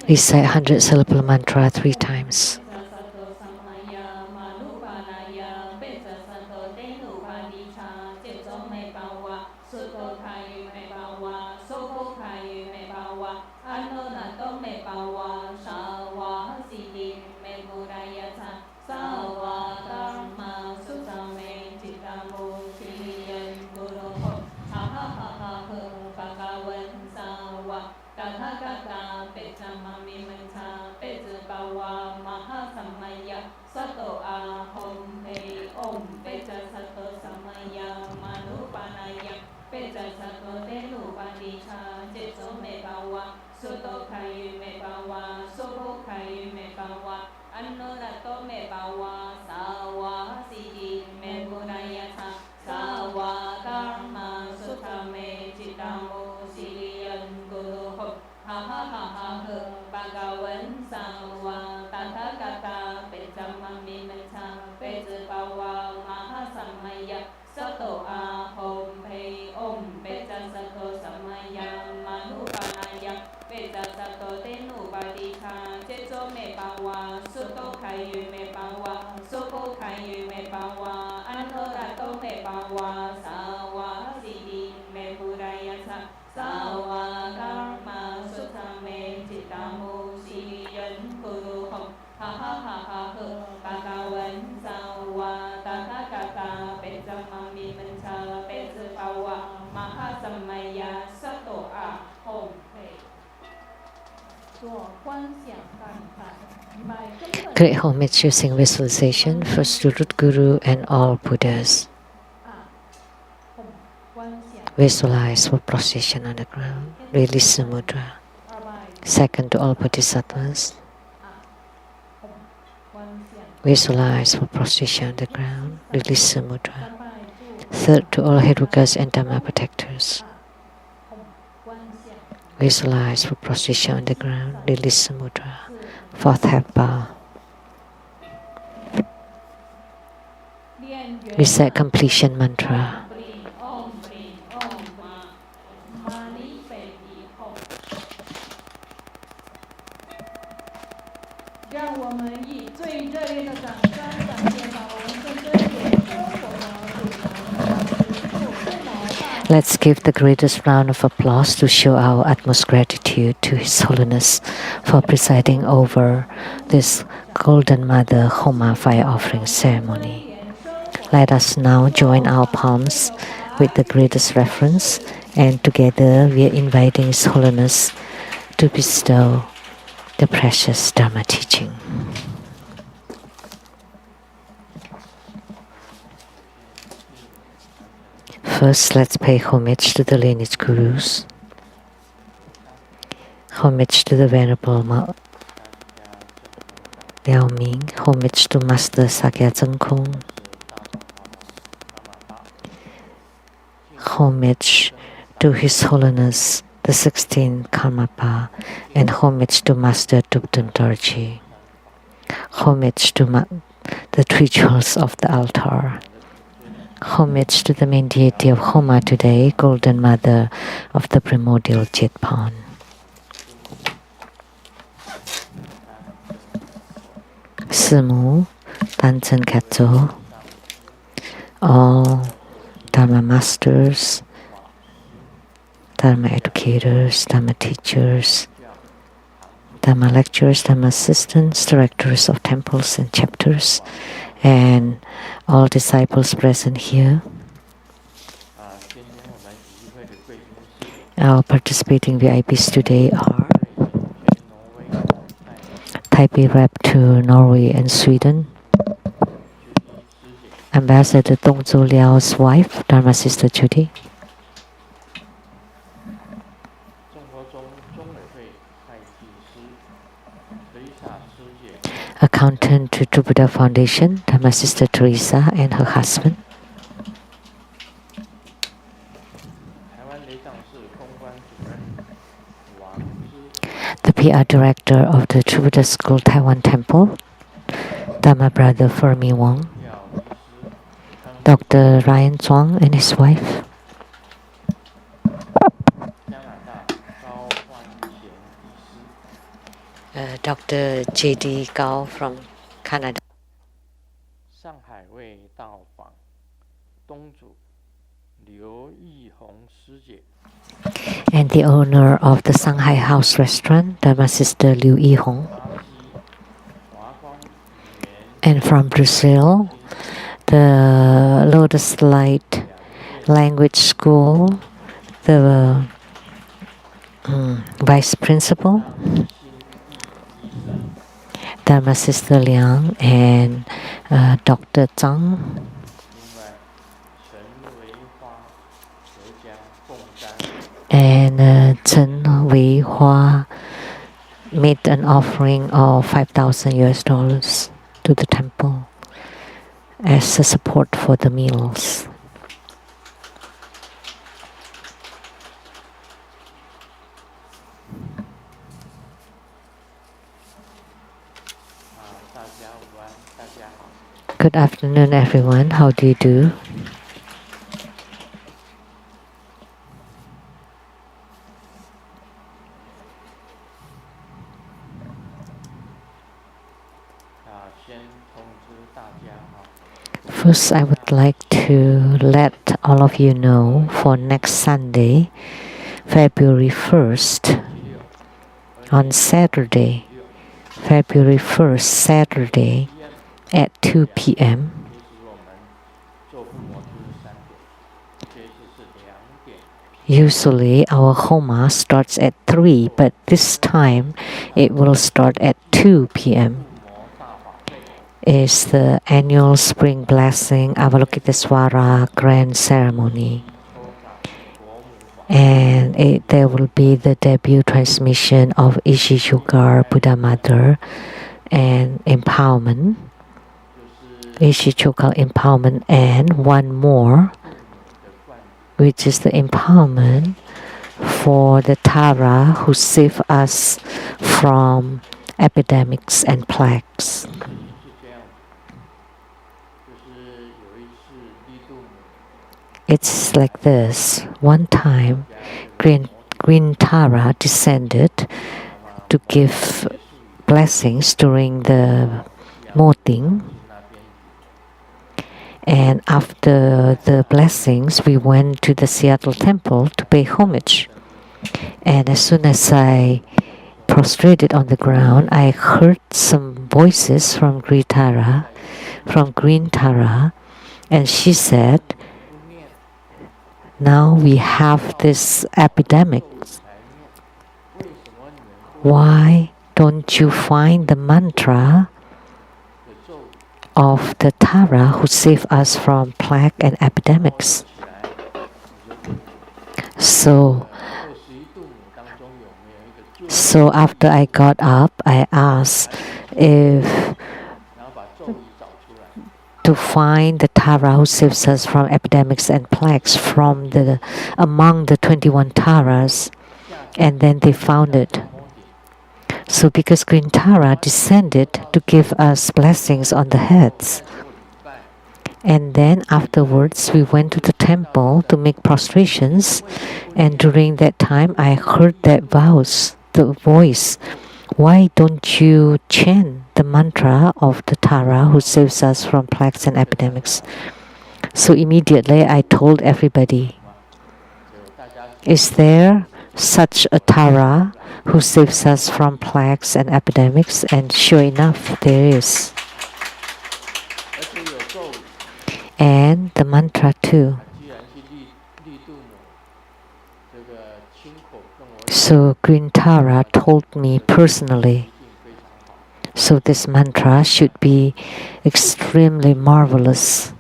Recite 100 syllable mantra 3 times. Great homage using visualization, first to Root Guru and all Buddhas. Visualize for position on the ground. Release the mudra. Second, to all bodhisattvas. Visualize for prostration on the ground. Release the mudra. Third, to all Herukas and Dhamma protectors. Visualize for prostration on the ground. Release the mudra. Fourth, half bow. Recite completion mantra. Let's give the greatest round of applause to show our utmost gratitude to His Holiness for presiding over this Golden Mother Homa fire offering ceremony. Let us now join our palms with the greatest reverence, and together we are inviting His Holiness to bestow the precious Dharma teaching. First, let's pay homage to the lineage gurus. Homage to the Venerable Liao Ming. Homage to Master Sakya Zeng Kung. Homage to His Holiness the 16th Karmapa, and homage to Master Dubdun Dorji. Homage to the three jewels of the altar. Homage to the main deity of Homa today, Golden Mother of the primordial Jetpan. Simu, Tanchen Katso, all Dharma masters, Dharma educators, Dharma teachers, Dharma lecturers, Dharma assistants, directors of temples and chapters, and all disciples present here. Our participating VIPs today are Taipei Rep to Norway and Sweden, Ambassador Dongzhou Liao's wife, Dharma Sister Judy, Accountant to True Buddha Foundation, Dharma Sister Teresa and her husband, the PR Director of the True Buddha School Taiwan Temple, Dharma Brother Fermi Wong, Dr. Ryan Zhuang and his wife, Dr. J.D. Gao from Canada, and the owner of the Shanghai House Restaurant, Dharma Sister Liu Yihong. And from Brazil, the Lotus Light Language School, the Vice Principal, Dharma Sister Liang and Dr. Zhang. And Chen Wei Hua made an offering of $5,000 to the temple as a support for the meals. Good afternoon, everyone. How do you do? First, I would like to let all of you know for next Sunday, February 1st, on Saturday, February 1st, Saturday, at 2 p.m. Usually our Homa starts at 3, but this time it will start at 2 p.m. It's the annual Spring Blessing Avalokitesvara Grand Ceremony. and there will be the debut transmission of Ishichugar Buddha Mother and empowerment, Ishichugar empowerment, and one more, which is the empowerment for the Tara who save us from epidemics and plagues. It's like this. One time, Green Tara descended to give blessings during the moting. And after the blessings, we went to the Seattle temple to pay homage. And as soon as I prostrated on the ground, I heard some voices from Green Tara, and she said, "Now we have this epidemic. Why don't you find the mantra of the Tara who save us from plague and epidemics?" So after I got up, I asked if to find the Tara who saves us from epidemics and plagues from among the 21 Taras, and then they found it. So because Green Tara descended to give us blessings on the heads, and then afterwards we went to the temple to make prostrations, and during that time I heard the voice, "Why don't you chant the mantra of the Tara who saves us from plagues and epidemics?" So immediately I told everybody, "Is there such a Tara who saves us from plagues and epidemics?" And sure enough, there is. And the mantra too. So Green Tara told me personally. So this mantra should be extremely marvelous,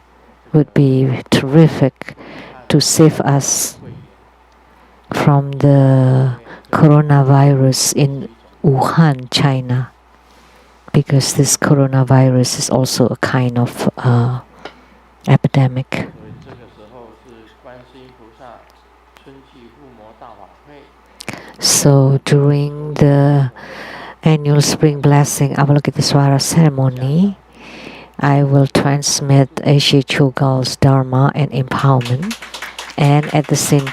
would be terrific to save us from the coronavirus in Wuhan, China, because this coronavirus is also a kind of epidemic. So during the annual spring blessing Avalokitesvara ceremony, I will transmit Ashi Chogal's Dharma and empowerment, and at the same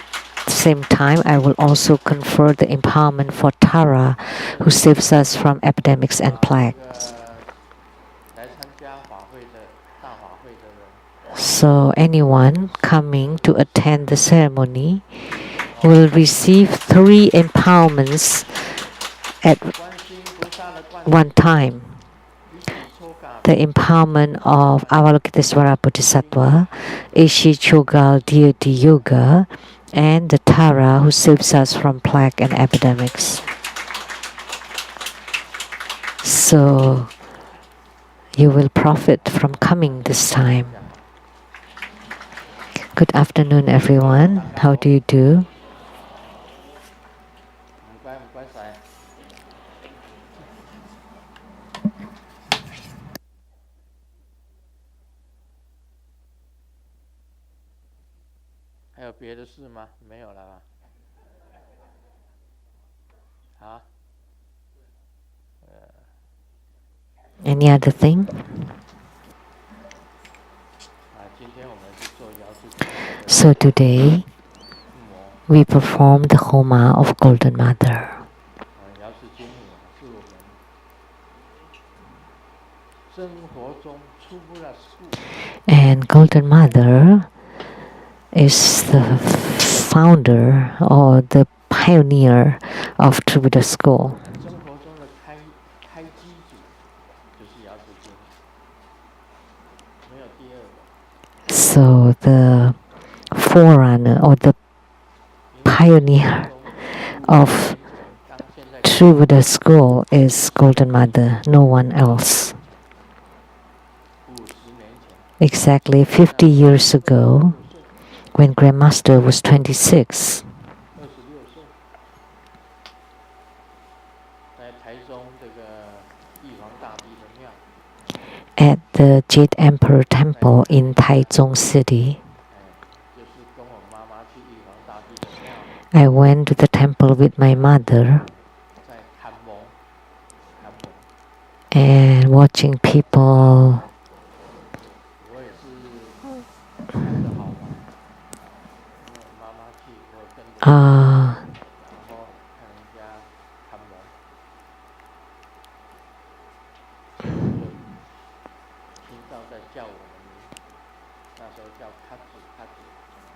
time I will also confer the empowerment for Tara who saves us from epidemics and plagues. So anyone coming to attend the ceremony will receive 3 empowerments at one time. The empowerment of Avalokitesvara Bodhisattva, Ashi Chogal Deity Yoga, and the Tara who saves us from plague and epidemics. So you will profit from coming this time. Good afternoon, everyone. How do you do? Any other thing? So today we perform the Homa of Golden Mother. And Golden Mother is the founder or the pioneer of True Buddha School. So the forerunner or the pioneer of True Buddha School is Golden Mother, no one else. Exactly 50 years ago, when Grandmaster was 26, at the Jade Emperor Temple in Taichung City. I went to the temple with my mother and watching people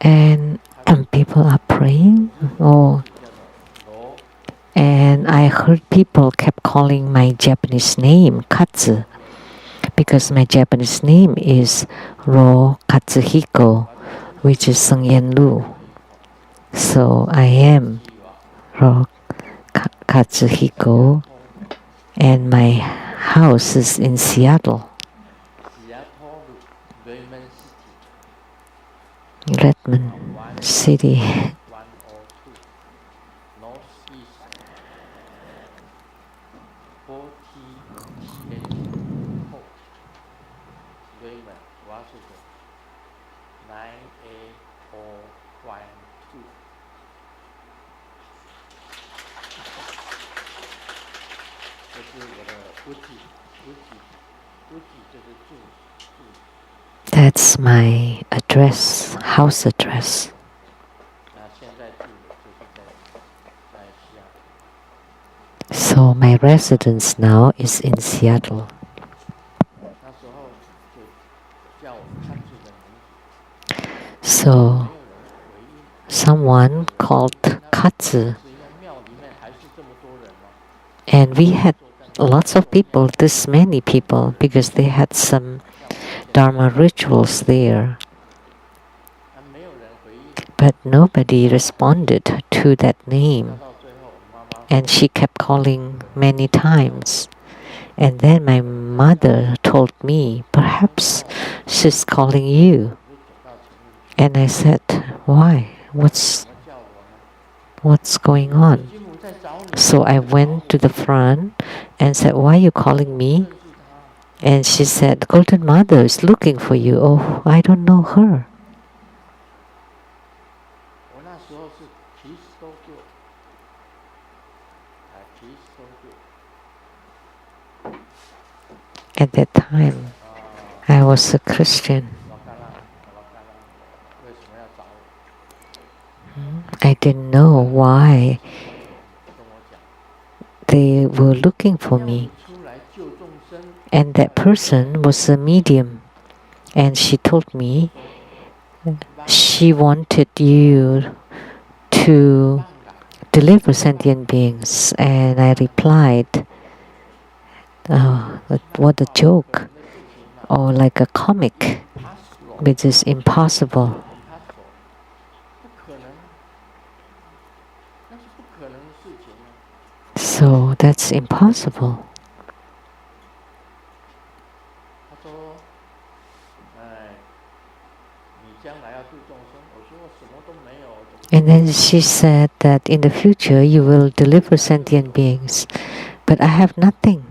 and people are praying. And I heard people kept calling my Japanese name Katsu, because my Japanese name is Ro Katsuhiko, which is Sungyen Lu. So I am Ro Katsuhiko, and my house is in Seattle, Redmond City. That's my address, house address. So my residence now is in Seattle. So someone called Katsu, and we had lots of people, this many people, because they had some Dharma rituals there. But nobody responded to that name. And she kept calling many times. And then my mother told me, perhaps she's calling you. And I said, why? What's going on? So I went to the front and said, why are you calling me? And she said, Golden Mother is looking for you. Oh, I don't know her. At that time, I was a Christian. I didn't know why they were looking for me. And that person was a medium. And she told me she wanted you to deliver sentient beings. And I replied, what a joke, or like a comic, which is impossible. So that's impossible. And then she said that in the future you will deliver sentient beings, but I have nothing.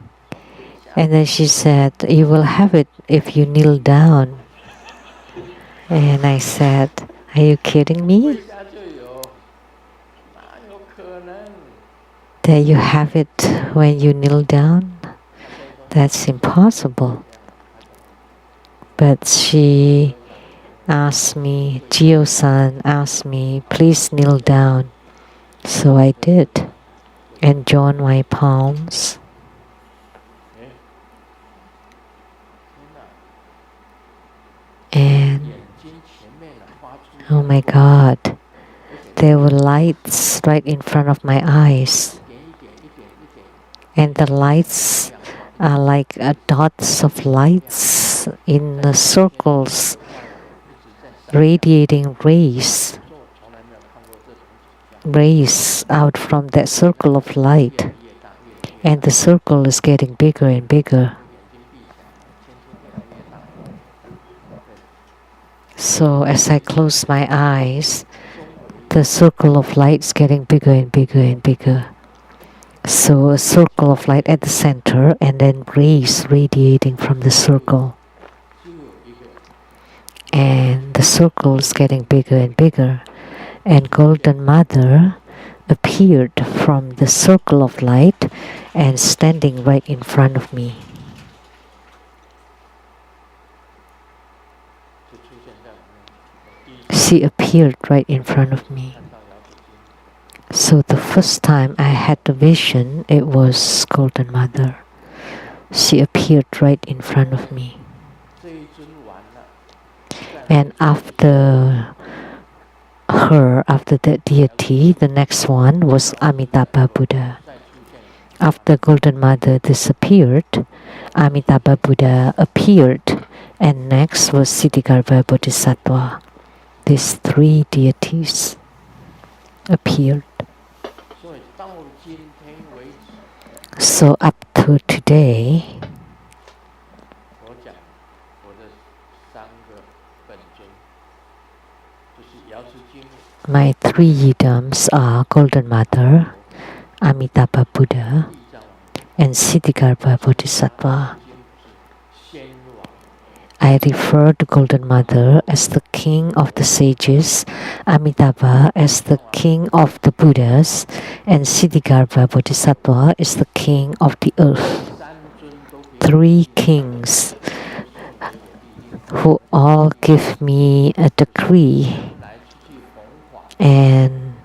And then she said, you will have it if you kneel down. And I said, are you kidding me? That you have it when you kneel down? That's impossible. But she asked me, Gio-san asked me, please kneel down. So I did, and joined my palms. And oh my God, there were lights right in front of my eyes. And the lights are like dots of lights in the circles, radiating rays out from that circle of light. And the circle is getting bigger and bigger. So as I close my eyes, the circle of light is getting bigger and bigger and bigger. So a circle of light at the center and then rays radiating from the circle. And the circle is getting bigger and bigger. And Golden Mother appeared from the circle of light and standing right in front of me. She appeared right in front of me. So the first time I had the vision, it was Golden Mother. She appeared right in front of me. And after her, after that deity, the next one was Amitabha Buddha. After Golden Mother disappeared, Amitabha Buddha appeared, and next was Siddhigarbha Bodhisattva. These three deities appeared. So up to today, my three yidams are Golden Mother, Amitabha Buddha, and Siddhigarbha Bodhisattva. I refer to Golden Mother as the king of the sages, Amitabha as the king of the Buddhas, and Siddhigarbha Bodhisattva is the king of the earth. Three kings who all give me a decree and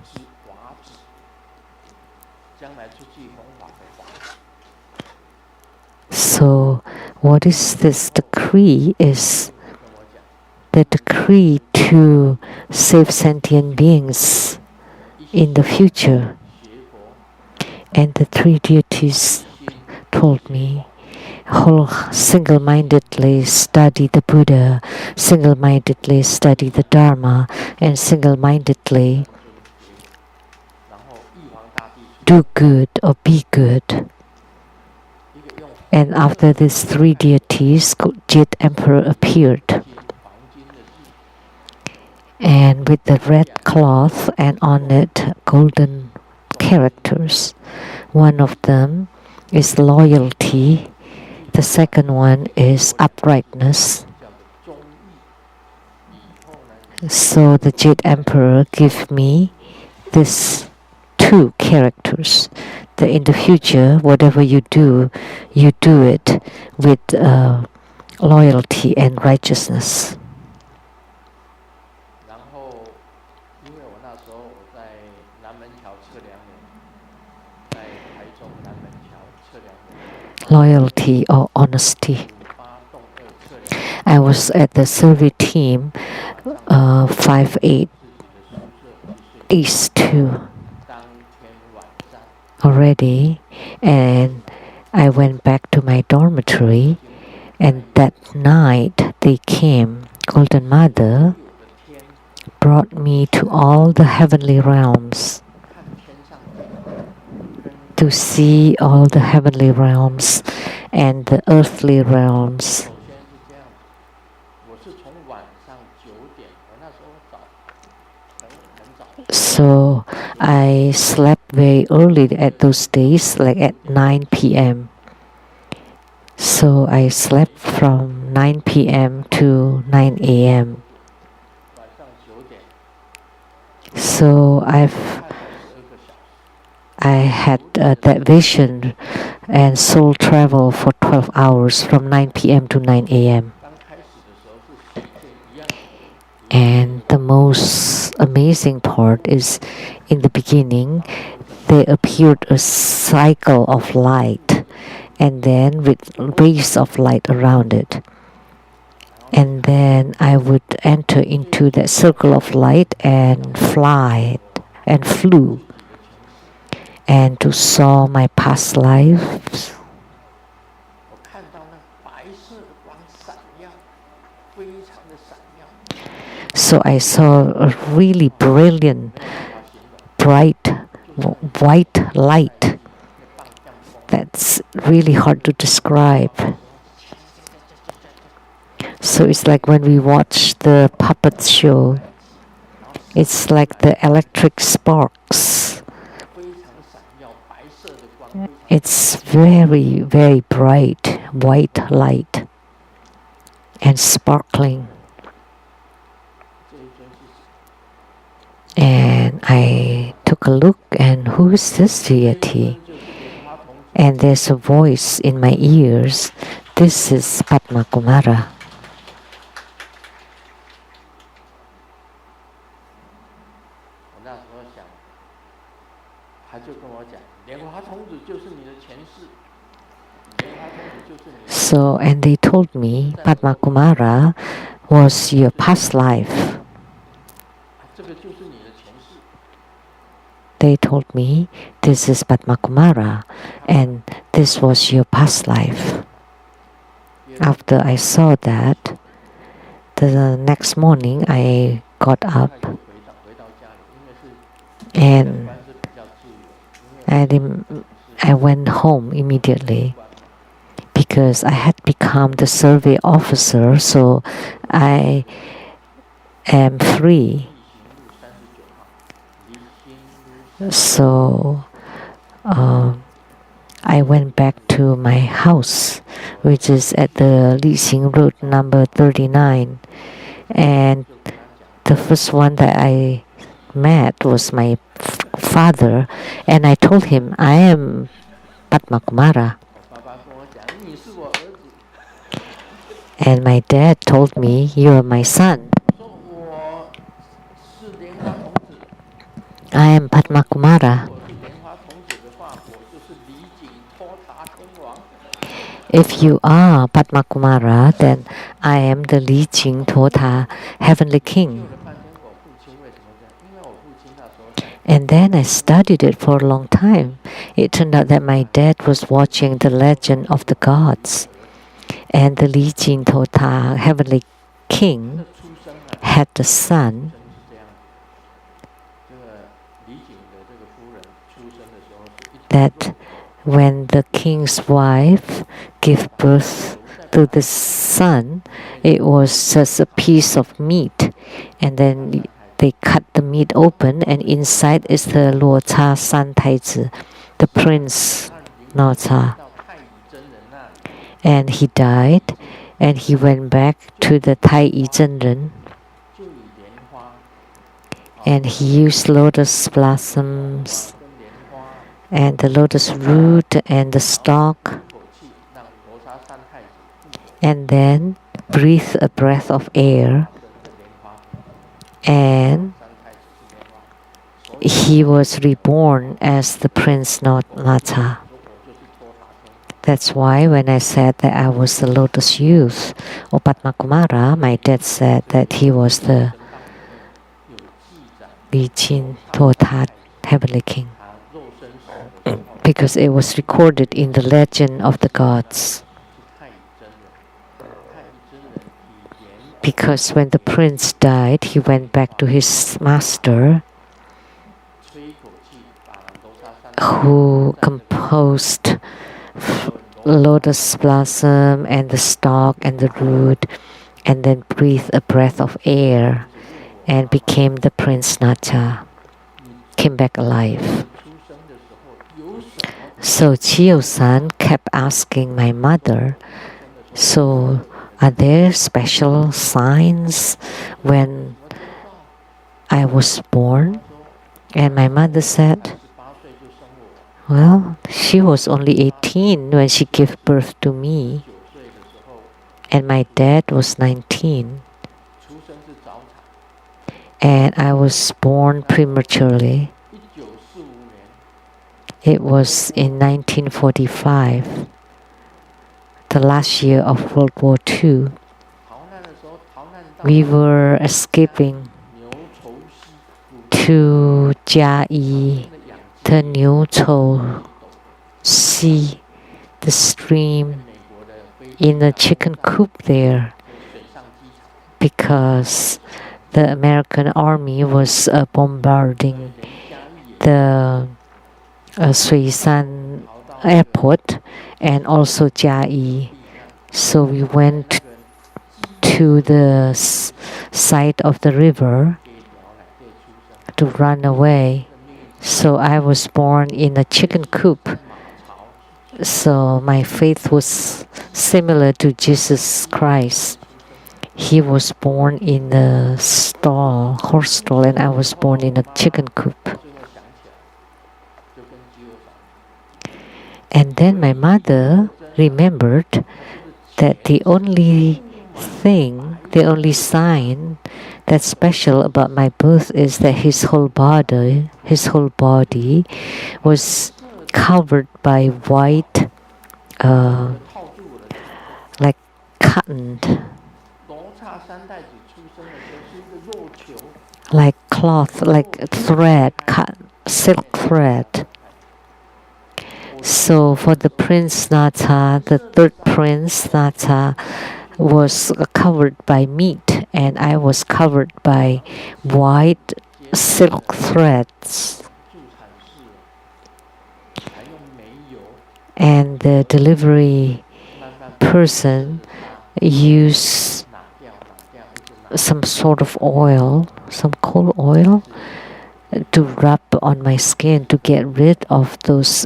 so what is this decree is the decree to save sentient beings in the future. And the three deities told me, whole single-mindedly study the Buddha, single-mindedly study the Dharma, and single-mindedly do good or be good. And after these three deities, Jade Emperor appeared. And with the red cloth and on it golden characters. One of them is loyalty. The second one is uprightness. So the Jade Emperor gave me these two characters. That in the future, whatever you do it with loyalty and righteousness. Loyalty or honesty. I was at the survey team 58 East 2 already, and I went back to my dormitory, and that night they came. Golden Mother brought me to all the heavenly realms to see all the heavenly realms and the earthly realms. So I slept very early at those days, like at 9 p.m. So I slept from 9 p.m. to 9 a.m. So I had that vision and soul travel for 12 hours from 9 p.m. to 9 a.m. And the most amazing part is in the beginning, there appeared a cycle of light and then with rays of light around it. And then I would enter into that circle of light and fly and flew. And to saw my past lives. So I saw a really brilliant, bright, white light. That's really hard to describe. So it's like when we watch the puppet show, it's like the electric sparks. It's very, very bright, white light and sparkling. And I took a look, and who is this deity? And there's a voice in my ears. This is Padma Kumara. So, and they told me Padma Kumara was your past life. They told me this is Padma Kumara and this was your past life. After I saw that, the next morning I got up and I went home immediately because I had become the survey officer, so I am free. So I went back to my house, which is at the Lian-Sheng Road number 39. And the first one that I met was my father, and I told him, I am Padma Kumara. And my dad told me, you're my son. I am Padma Kumara. If you are Padma Kumara, then I am the Lian-Sheng Tota, Heavenly King. And then I studied it for a long time. It turned out that my dad was watching the legend of the gods. And the Lian-Sheng Tota, Heavenly King, had the son. That when the king's wife gave birth to the son, it was just a piece of meat. And then they cut the meat open, and inside is the Luo Cha San Taizi, the prince Luo Cha. And he died, and he went back to the Tai Yi Zhenren. And he used lotus blossoms and the lotus root and the stalk, and then breathe a breath of air, and he was reborn as the Prince Nata. That's why when I said that I was the lotus youth or Padma Kumara, my dad said that he was the Lian-Sheng Tota, Heavenly King, because it was recorded in the legend of the gods. Because when the prince died, he went back to his master, who composed lotus blossom and the stalk and the root, and then breathed a breath of air and became the Prince Nata, came back alive. So Chiyo-san kept asking my mother, so are there special signs when I was born? And my mother said, well, she was only 18 when she gave birth to me, and my dad was 19. And I was born prematurely. It was in 1945, the last year of World War II. We were escaping to Jiayi, the Niu-Chou Sea, the stream, in a chicken coop there, because the American army was bombarding the Suisan airport and also Jiayi. So we went to the side of the river to run away. So I was born in a chicken coop. So my faith was similar to Jesus Christ. He was born in a stall, horse stall, and I was born in a chicken coop. And then my mother remembered that the only sign that's special about my birth is that his whole body was covered by white, like cotton, like cloth, like thread, silk thread. So for the Prince Nata, the third Prince Nata, was covered by meat, and I was covered by white silk threads. And the delivery person used some sort of oil, some coal oil, to rub on my skin to get rid of those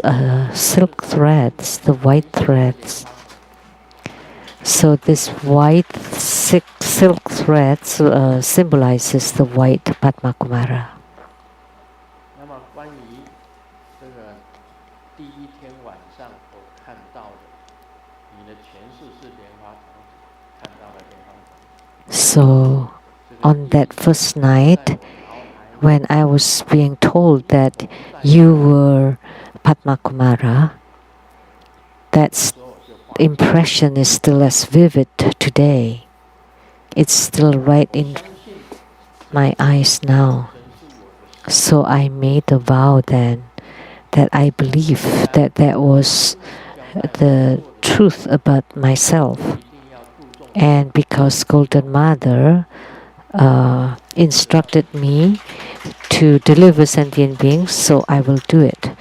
silk threads, the white threads. So this white silk threads symbolizes the white Padma Kumara. So on that first night, when I was being told that you were Padma Kumara, that impression is still as vivid today. It's still right in my eyes now. So I made a vow then that I believe that that was the truth about myself. And because Golden Mother instructed me to deliver sentient beings, so I will do it.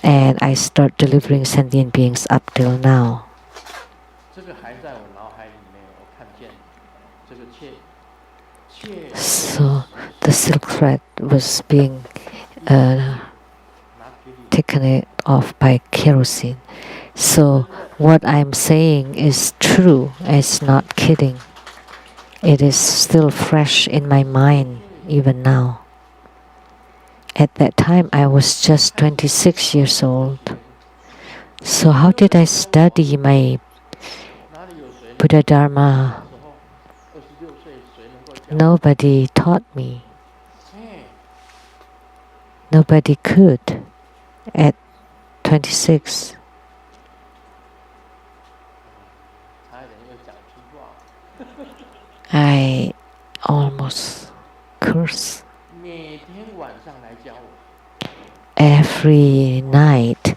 And I start delivering sentient beings up till now. So the silk thread was being taken off by kerosene. So what I'm saying is true. It's not kidding. It is still fresh in my mind even now. At that time, I was just 26 years old. So how did I study my Buddha Dharma? Nobody taught me. Nobody could at 26. I almost curse. Every night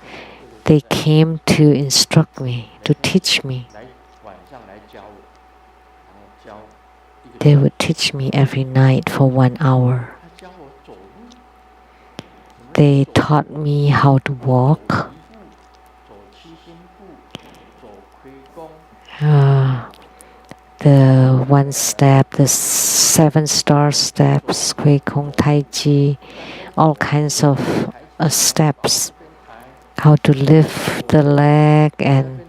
they came to instruct me, to teach me. They would teach me every night for 1 hour. They taught me how to walk. The 1 step, the 7-star steps, Kui Kong Tai Chi, all kinds of steps. How to lift the leg and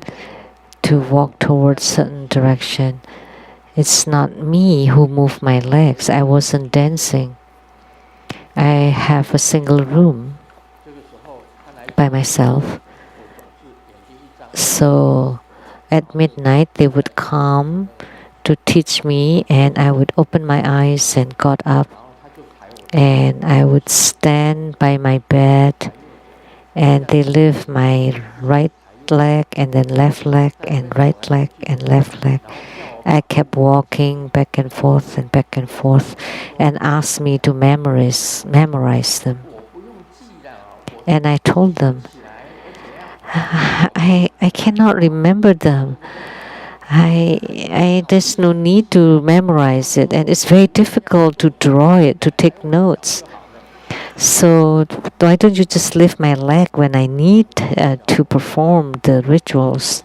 to walk towards certain direction. It's not me who moved my legs. I wasn't dancing. I have a single room by myself. So at midnight they would come to teach me, and I would open my eyes and got up, and I would stand by my bed, and they lift my right leg and then left leg and right leg and left leg. I kept walking back and forth and asked me to memorize them. And I told them, I cannot remember them. There's no need to memorize it, and it's very difficult to draw it, to take notes. So why don't you just lift my leg when I need to perform the rituals?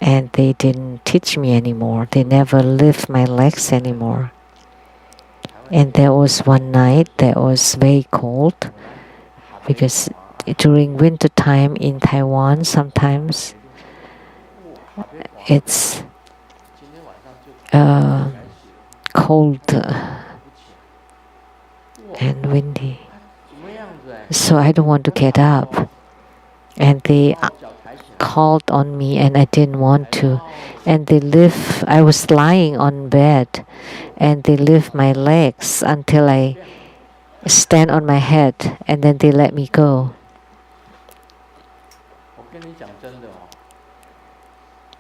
And they didn't teach me anymore. They never lift my legs anymore. And there was one night that was very cold because during winter time in Taiwan sometimes it's cold and windy. So I don't want to get up. And they called on me and I didn't want to. And I was lying on bed and they lift my legs until I stand on my head and then they let me go.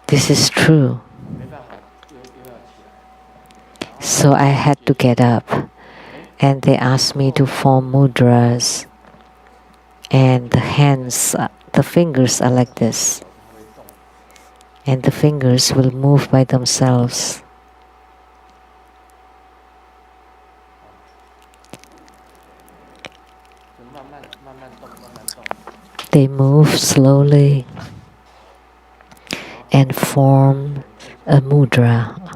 This is true. So I had to get up and they asked me to form mudras and the hands, the fingers are like this and the fingers will move by themselves. They move slowly and form a mudra,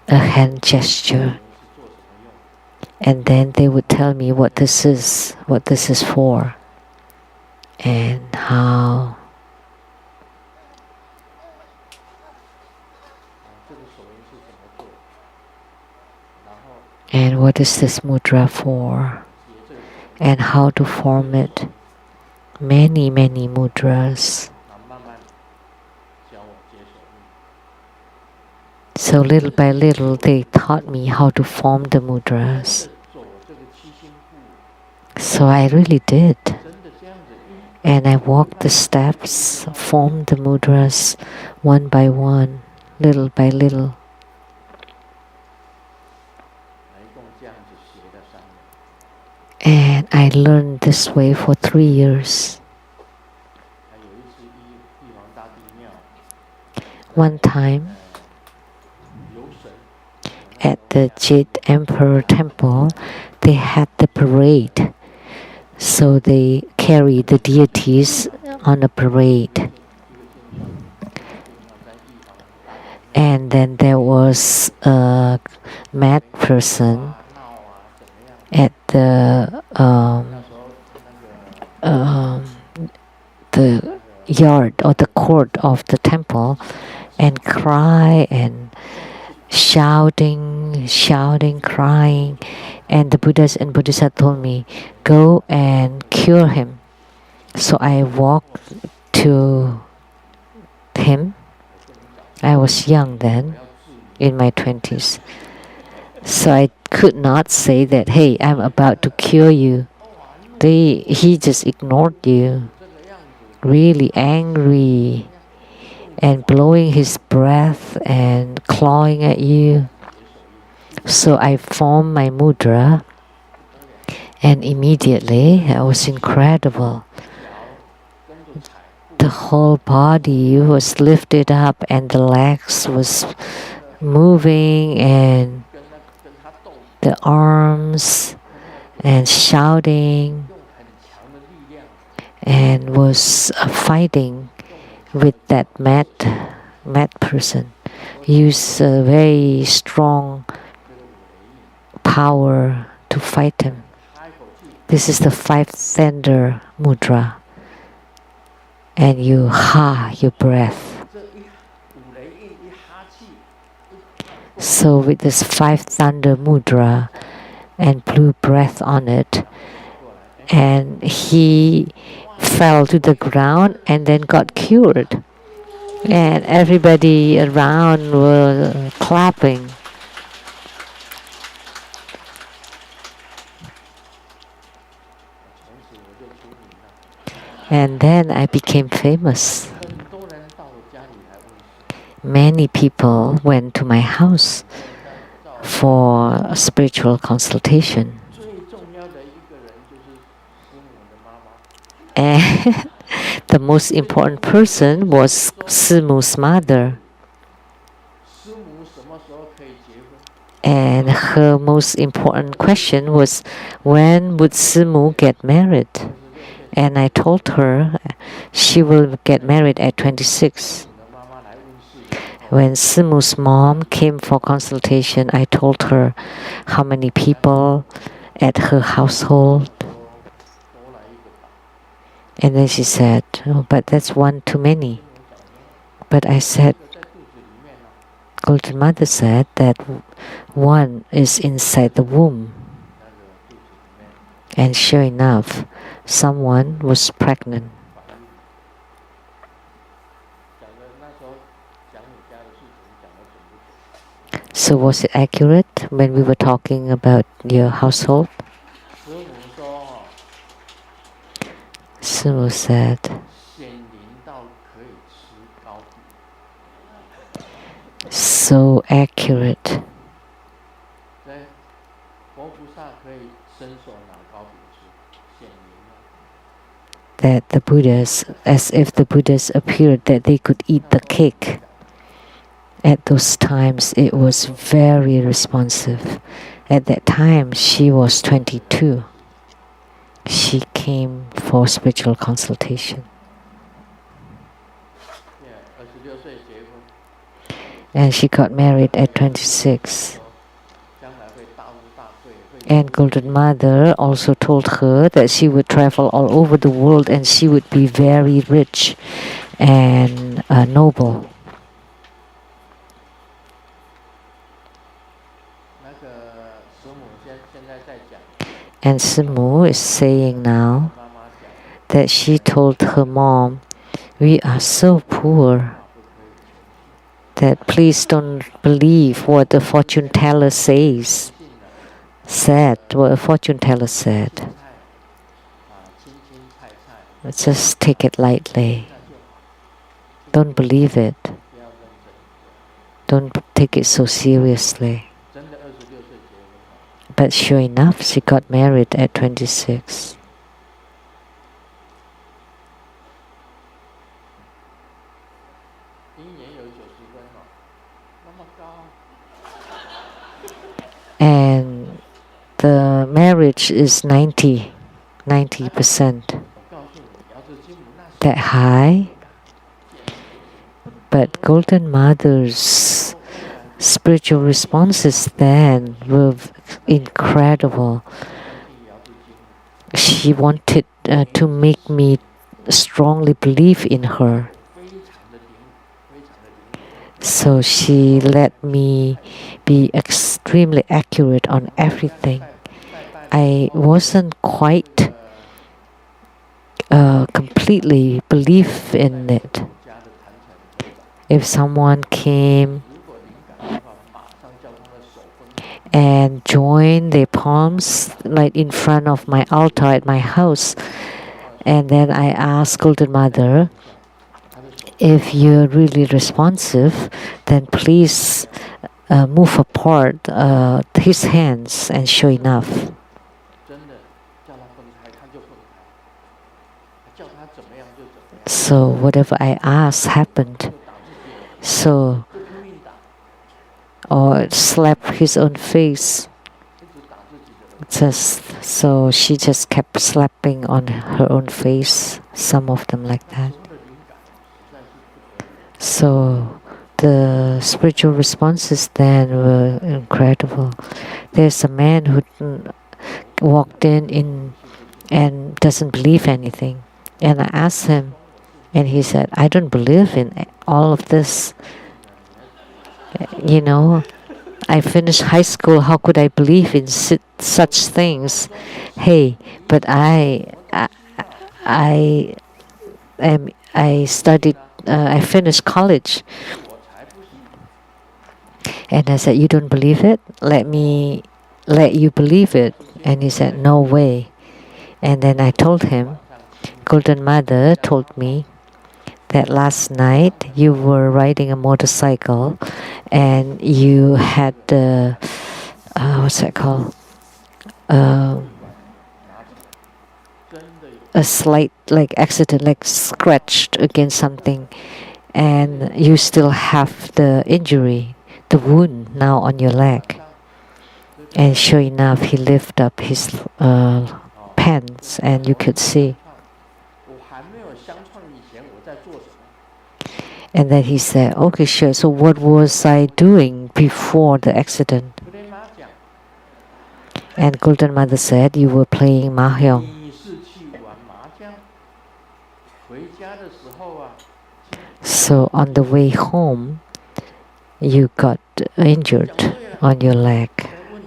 a hand gesture. And then they would tell me what this is for, and how. And what is this mudra for? And how to form it. Many mudras. So little by little they taught me how to form the mudras. So I really did. And I walked the steps, formed the mudras one by one, little by little. And I learned this way for 3 years. One time, at the Jade Emperor Temple, they had the parade. So they carried the deities on a parade. And then there was a mad person at the yard or the court of the temple and cry and shouting, crying. And the Buddhas and Bodhisattvas told me, go and cure him. So I walked to him. I was young then, in my 20s. So I could not say that, hey, I'm about to cure you. He just ignored you, really angry and blowing his breath and clawing at you. So I formed my mudra and immediately it was incredible. The whole body was lifted up and the legs was moving and the arms and shouting and was fighting with that mad person. Used a very strong power to fight him. This is the 5 thunder mudra. And you your breath. So with this 5 thunder mudra and blew breath on it, and he fell to the ground and then got cured. And everybody around were clapping. And then I became famous. Many people went to my house for a spiritual consultation. And the most important person was Simu's mother. And her most important question was, when would Simu get married? And I told her she will get married at 26. When Simu's mom came for consultation, I told her how many people at her household. And then she said, "Oh, but that's one too many." But I said, Golden Mother said that one is inside the womb. And sure enough, someone was pregnant. So was it accurate when we were talking about your household? Simu said, so accurate. That the Buddhas, as if the Buddhas appeared, that they could eat the cake. At those times, it was very responsive. At that time, she was 22. She came for spiritual consultation. And she got married at 26. And Golden Mother also told her that she would travel all over the world and she would be very rich and noble. And Simu is saying now that she told her mom, "We are so poor that please don't believe what the fortune teller said, what a fortune teller said. Just take it lightly. Don't believe it. Don't take it so seriously." But sure enough, she got married at 26. And the marriage is 90%. That high. But Golden Mother's spiritual responses then were incredible. She wanted to make me strongly believe in her. So she let me be extremely accurate on everything. I wasn't quite completely believe in it. If someone came and joined their palms like in front of my altar at my house, and then I asked Golden Mother, if you're really responsive, then please move apart his hands, and sure enough. So whatever I asked happened. So, or slap his own face. So she just kept slapping on her own face, some of them like that. So the spiritual responses then were incredible. There's a man who walked in and doesn't believe anything. And I asked him, and he said, "I don't believe in all of this. You know, I finished high school. How could I believe in such things? Hey, but I studied. I finished college." And I said, "You don't believe it? Let me let you believe it." And he said, "No way." And then I told him, Golden Mother told me that last night you were riding a motorcycle and you had what's that called? A slight like accident, like scratched against something, and you still have the injury, the wound now on your leg. And sure enough, he lifted up his pants and you could see. And then he said, okay, sure. So what was I doing before the accident? And Golden Mother said, you were playing mahjong. So on the way home, you got injured on your leg.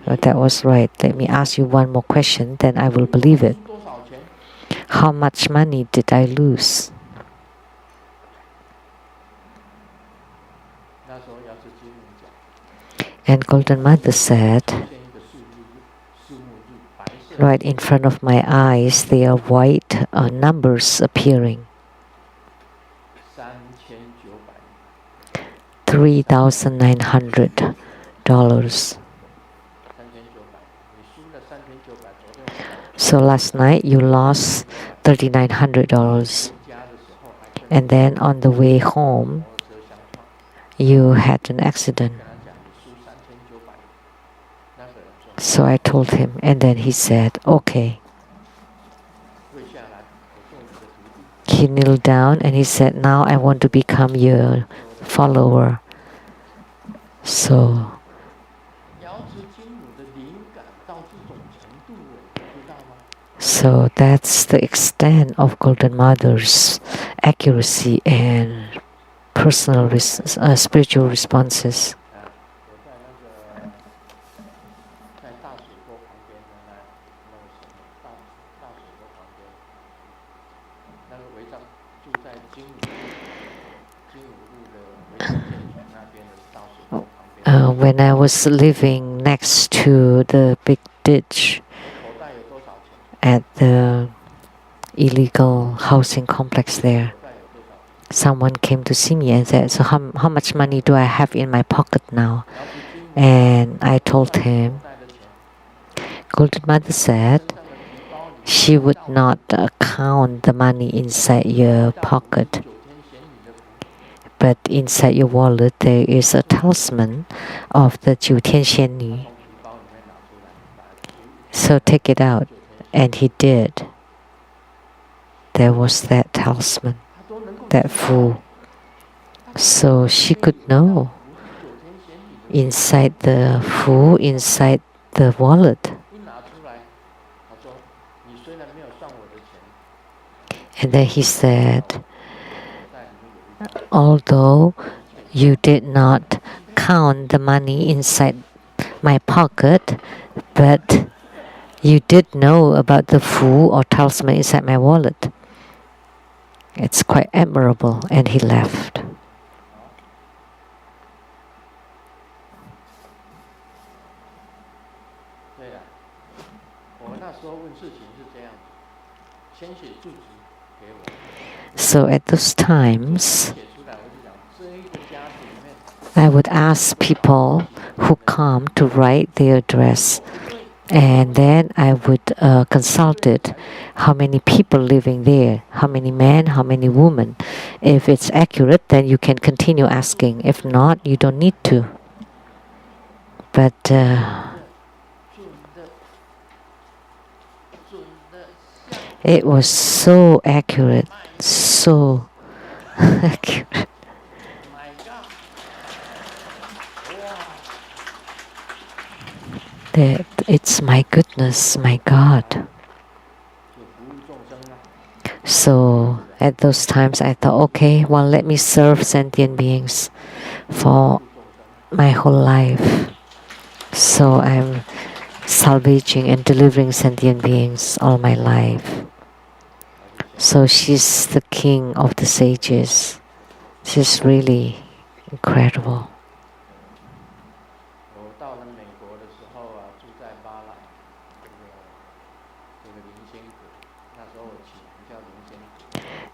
That was right. Let me ask you one more question, then I will believe it. How much money did I lose? And Golden Mother said, right in front of my eyes, there are white numbers appearing. $3,900. So last night you lost $3,900. And then on the way home, you had an accident. So I told him, and then he said, okay. He kneeled down and he said, now I want to become your follower. So that's the extent of Golden Mother's accuracy and personal spiritual responses. When I was living next to the big ditch at the illegal housing complex there, someone came to see me and said, so how much money do I have in my pocket now? And I told him, Golden Mother said she would not count the money inside your pocket, but inside your wallet there is a talisman of the 九天仙女. So take it out. And he did. There was that talisman, that fool. So she could know inside the fool, inside the wallet. And then he said, although you did not count the money inside my pocket, but you did know about the fool or talisman inside my wallet. It's quite admirable. And he left. So at those times, I would ask people who come to write their address, and then I would consult it, how many people living there, how many men, how many women. If it's accurate, then you can continue asking. If not, you don't need to. But it was so accurate, so accurate. That it's my goodness, my God. So at those times I thought, okay, well, let me serve sentient beings for my whole life. So I'm salvaging and delivering sentient beings all my life. So she's the king of the sages. She's really incredible.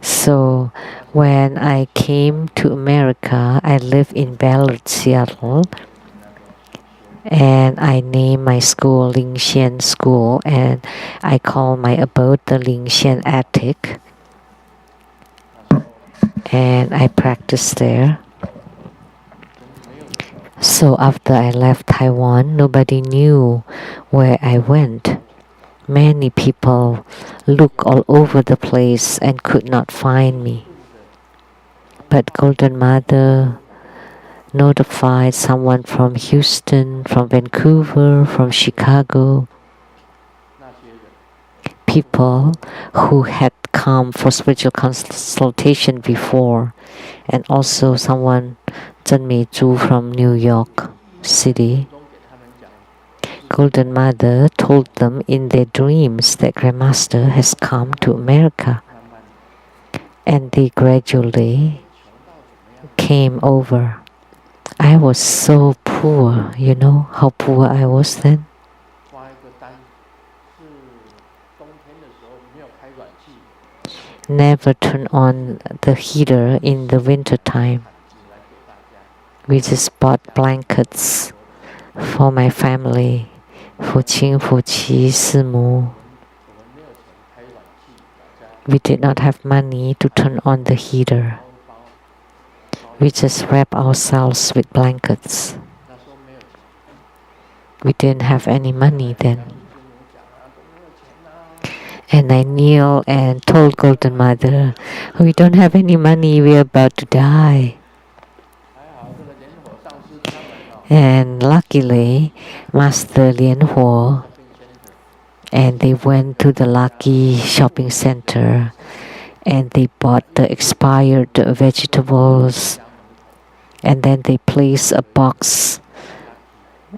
So when I came to America, I lived in Ballard, Seattle, and I named my school Lian-Sheng School, and I call my abode the Lian-Sheng Attic, and I practiced there. So after I left Taiwan, nobody knew where I went. Many people looked all over the place and could not find me. But Golden Mother notified someone from Houston, from Vancouver, from Chicago, people who had come for spiritual consultation before, and also someone, Zhen Meizhu from New York City. Golden Mother told them in their dreams that Grandmaster has come to America, and they gradually came over. I was so poor, you know how poor I was then? Never turn on the heater in the winter time. We just bought blankets for my family, for Qing, for Qi, Simu. We did not have money to turn on the heater. We just wrap ourselves with blankets. We didn't have any money then. And I kneel and told Golden Mother, we don't have any money, we're about to die. And luckily, Master Lian-Huo and they went to the Lucky Shopping Center and they bought the expired vegetables, and then they placed a box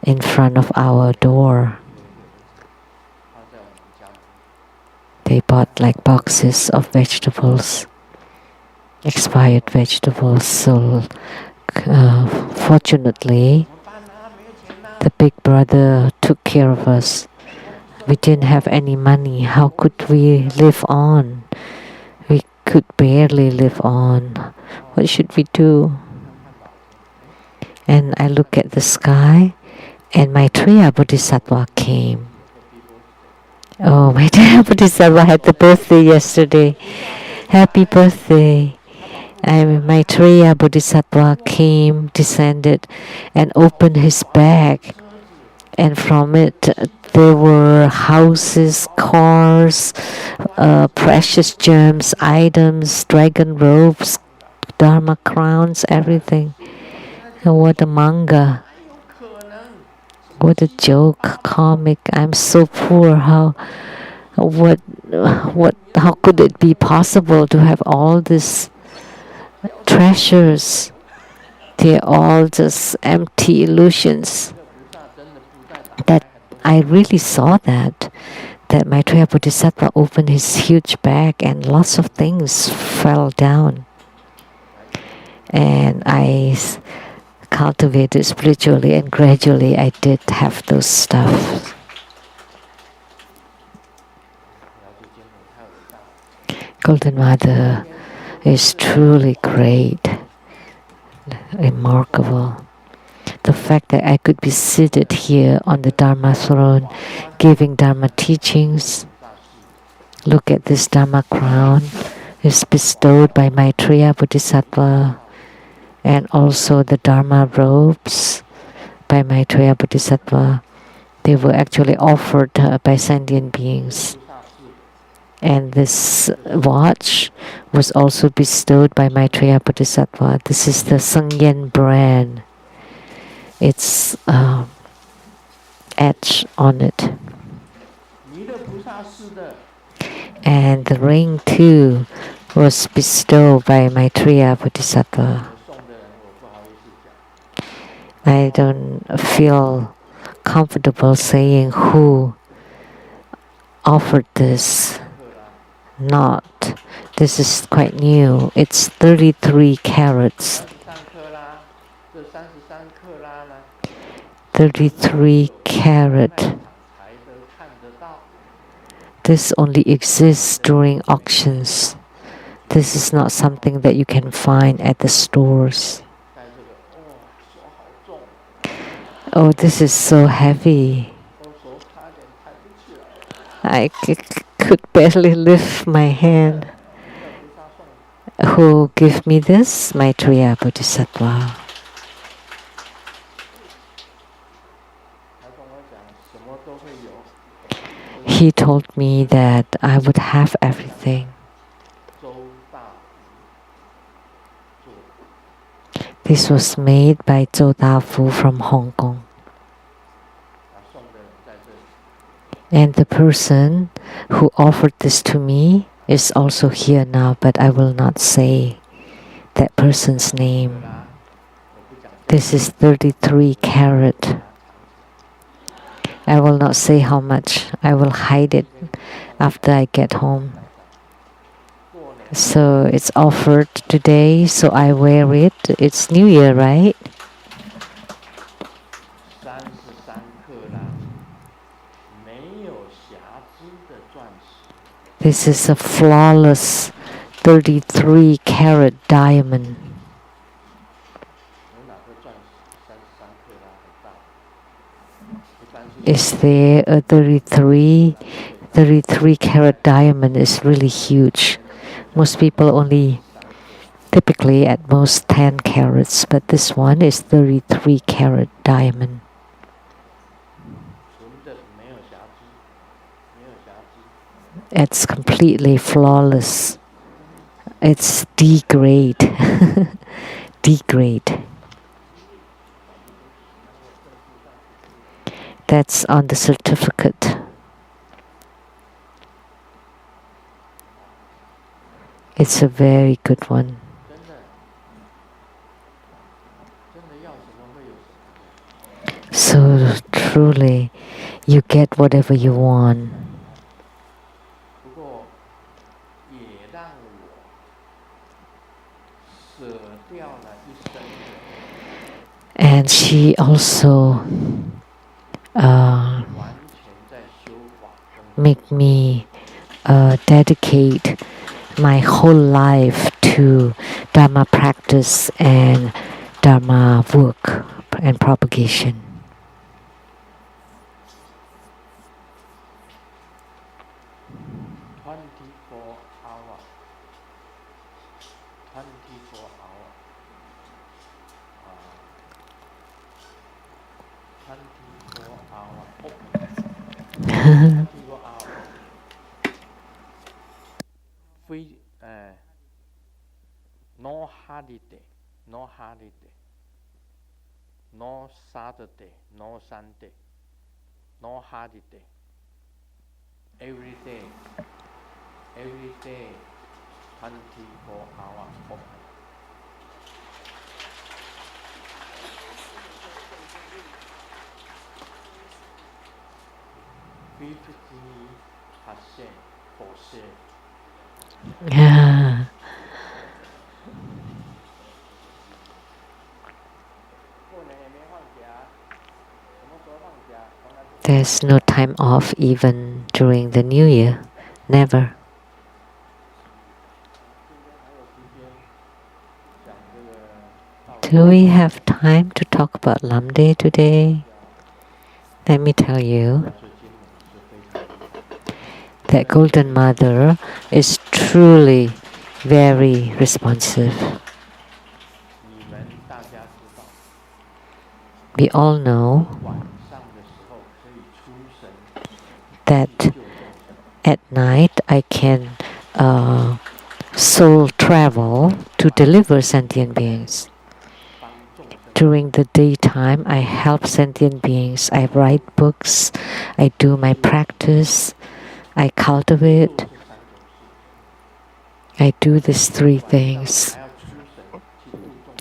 in front of our door. They bought like boxes of vegetables, expired vegetables. So fortunately, the big brother took care of us. We didn't have any money. How could we live on? We could barely live on. What should we do? And I look at the sky, and Maitreya Bodhisattva came. Oh, Maitreya Bodhisattva had the birthday yesterday. Happy birthday. Maitreya Bodhisattva came, descended, and opened his bag. And from it, there were houses, cars, precious gems, items, dragon robes, dharma crowns, everything. And what a manga. What a joke, comic. I'm so poor. How could it be possible to have all these treasures? They're all just empty illusions. That I really saw that Maitreya Bodhisattva opened his huge bag and lots of things fell down. And I cultivated spiritually, and gradually I did have those stuff. Golden Mother is truly great, remarkable. The fact that I could be seated here on the Dharma throne, giving Dharma teachings. Look at this Dharma crown. It's bestowed by Maitreya Bodhisattva, and also the Dharma robes by Maitreya Bodhisattva. They were actually offered by sentient beings. And this watch was also bestowed by Maitreya Bodhisattva. This is the Sengyen brand. It's etched on it. And the ring too was bestowed by Maitreya Bodhisattva. I don't feel comfortable saying who offered this. Not. This is quite new. It's 33 carats. 33 carat. This only exists during auctions. This is not something that you can find at the stores. Oh, this is so heavy. I could barely lift my hand. Who gave me this? Maitreya Bodhisattva. He told me that I would have everything. This was made by Zhou Dafu from Hong Kong. And the person who offered this to me is also here now, but I will not say that person's name. This is 33 carat. I will not say how much. I will hide it after I get home. So it's offered today, so I wear it. It's New Year, right? This is a flawless 33 carat diamond. Is there a 33 carat diamond is really huge. Most people only typically at most 10 carats, but this one is 33 carat diamond. It's completely flawless. It's D grade. D grade. That's on the certificate. It's a very good one. So truly, you get whatever you want. And she also make me dedicate my whole life to Dharma practice and Dharma work and propagation. No holiday, no holiday, no Saturday, no Sunday, no holiday. Every day, 24 hours open. For sale. Yeah. There's no time off even during the New Year. Never. Do we have time to talk about Lamdre today? Let me tell you that Golden Mother is truly very responsive. We all know that at night I can soul travel to deliver sentient beings. During the daytime, I help sentient beings. I write books, I do my practice, I cultivate. I do these three things.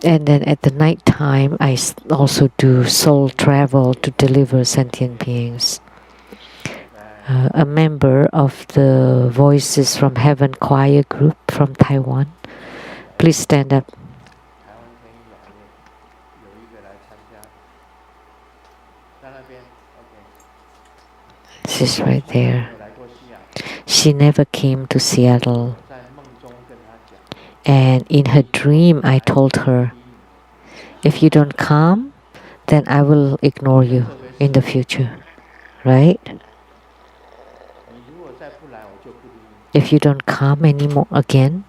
And then at the night time, I also do soul travel to deliver sentient beings. A member of the Voices from Heaven choir group from Taiwan. Please stand up. She's right there. She never came to Seattle. And in her dream, I told her, if you don't come, then I will ignore you in the future. Right? If you don't come anymore again,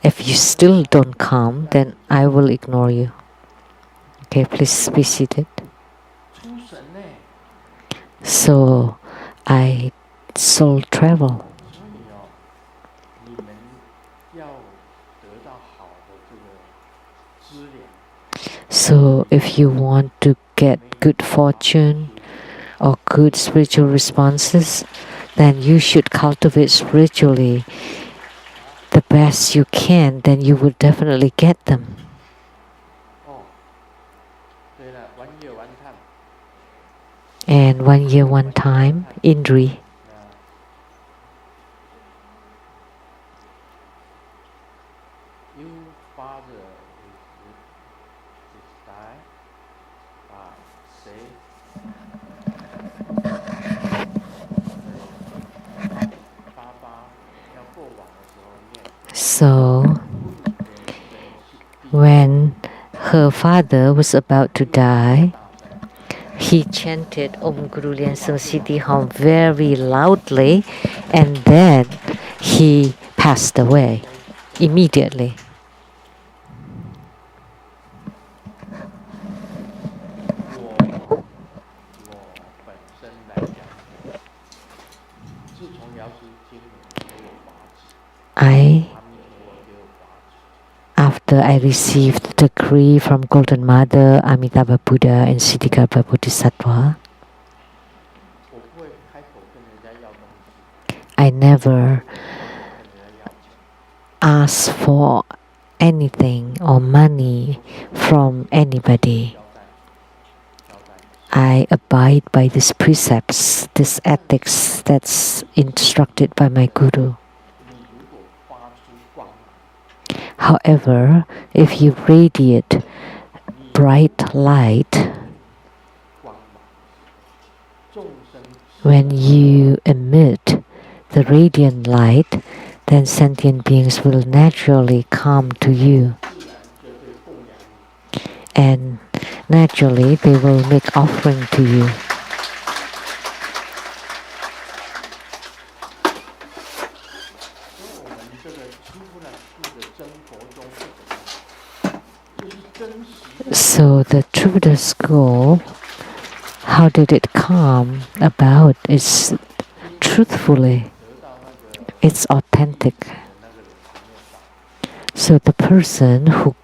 if you still don't come, then I will ignore you. Okay, please be seated. So I soul travel. So if you want to get good fortune or good spiritual responses, then you should cultivate spiritually the best you can, then you will definitely get them. And 1 year, 1 time, Indri. So, when her father was about to die, he chanted Om Guru Lian-Sheng Siddhi Hom very loudly, and then he passed away immediately. After I received the decree from Golden Mother, Amitabha Buddha, and Siddhikarbha Bodhisattva, I never asked for anything or money from anybody. I abide by these precepts, these ethics that's instructed by my Guru. However, if you radiate bright light, when you emit the radiant light, then sentient beings will naturally come to you. And naturally, they will make offering to you. So the true Buddha school, how did it come about? It's truthfully, it's authentic. So the person who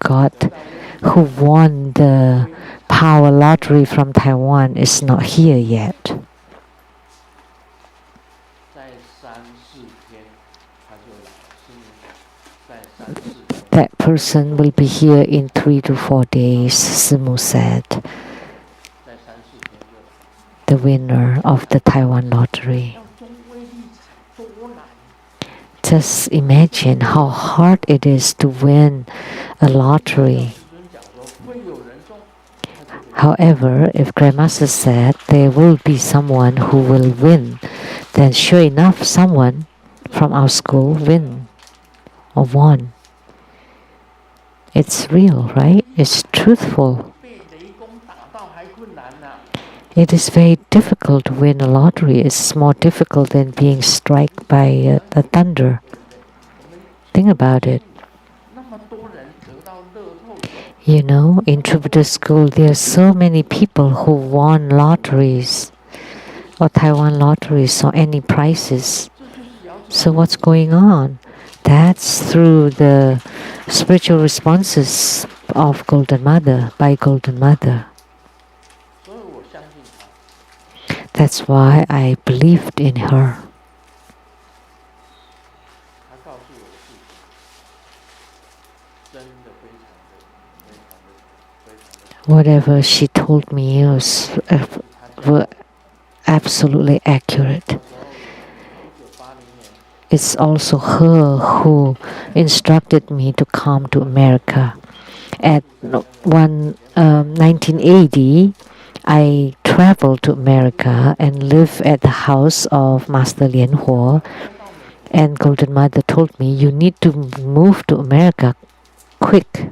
won the power lottery from Taiwan is not here yet. That person will be here in 3 to 4 days, Simu said. The winner of the Taiwan lottery. Just imagine how hard it is to win a lottery. However, if Grandmaster said there will be someone who will win, then sure enough, someone from our school win or won. It's real, right? It's truthful. It is very difficult to win a lottery. It's more difficult than being struck by the thunder. Think about it. You know, in True Buddha school, there are so many people who won lotteries or Taiwan lotteries or any prizes. So what's going on? That's through the spiritual responses of Golden Mother, by Golden Mother. That's why I believed in her. Whatever she told me was absolutely accurate. It's also her who instructed me to come to America. At 1980, I traveled to America and lived at the house of Master Lian-Huo. And Golden Mother told me, you need to move to America quick.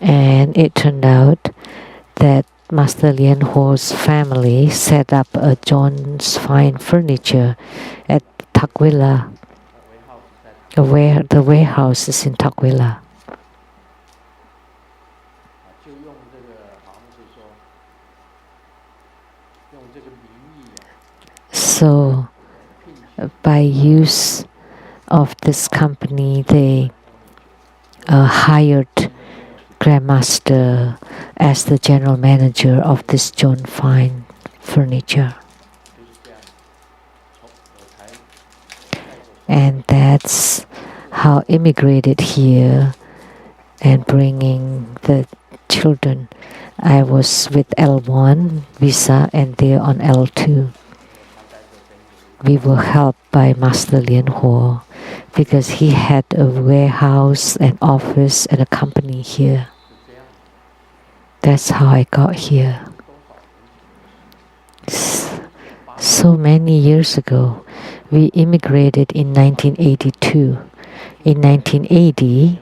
And it turned out that Master Lian-Huo's family set up a John's Fine Furniture at Tukwila. The warehouse is in Tukwila. So by use of this company, they hired Grandmaster as the general manager of this John Fine Furniture. And that's how immigrated here and bringing the children. I was with L1 visa and they're on L2. We were helped by Master Lian because he had a warehouse, an office, and a company here. That's how I got here. So many years ago, we immigrated in 1982. In 1980,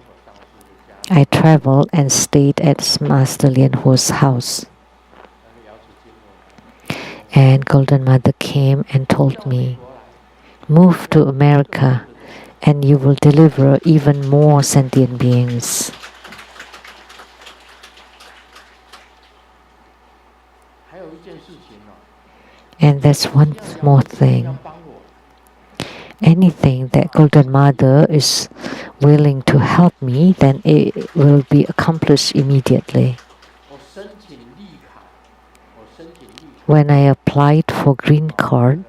I traveled and stayed at Master Lian-Ho's house. And Golden Mother came and told me, move to America and you will deliver even more sentient beings. And that's one more thing. Anything that Golden Mother is willing to help me, then it will be accomplished immediately. When I applied for green card,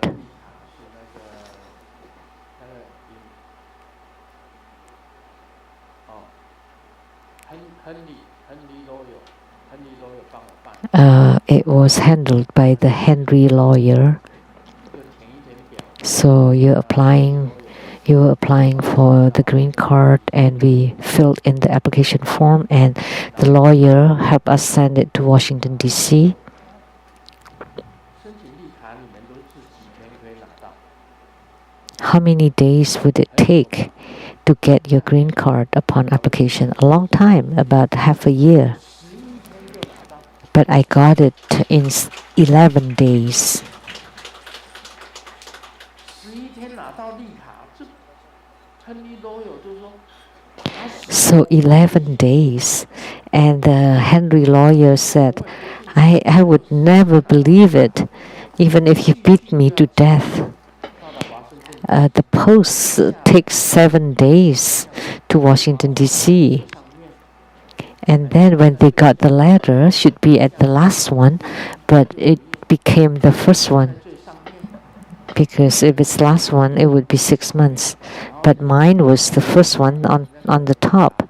it was handled by the Henry lawyer. So you were applying for the green card, and we filled in the application form, and the lawyer helped us send it to Washington, D.C. How many days would it take to get your green card upon application? A long time, about half a year. But I got it in 11 days. So 11 days. And the Henry lawyer said, I would never believe it, even if you beat me to death. The post takes 7 days to Washington, D.C. And then when they got the letter, should be at the last one, but it became the first one. Because if it's last one, it would be 6 months. But mine was the first one on the top.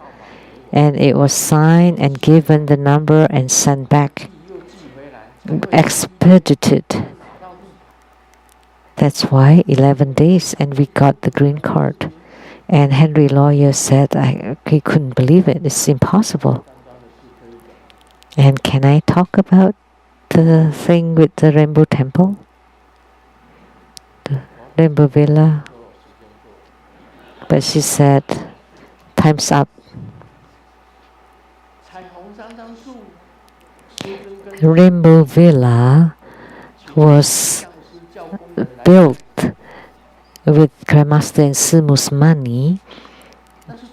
And it was signed and given the number and sent back. Expedited. That's why 11 days and we got the green card. And Henry lawyer said he couldn't believe it. It's impossible. And can I talk about the thing with the Rainbow Temple? The Rainbow Villa? But she said, time's up. Rainbow Villa was built with Grandmaster and Simu's money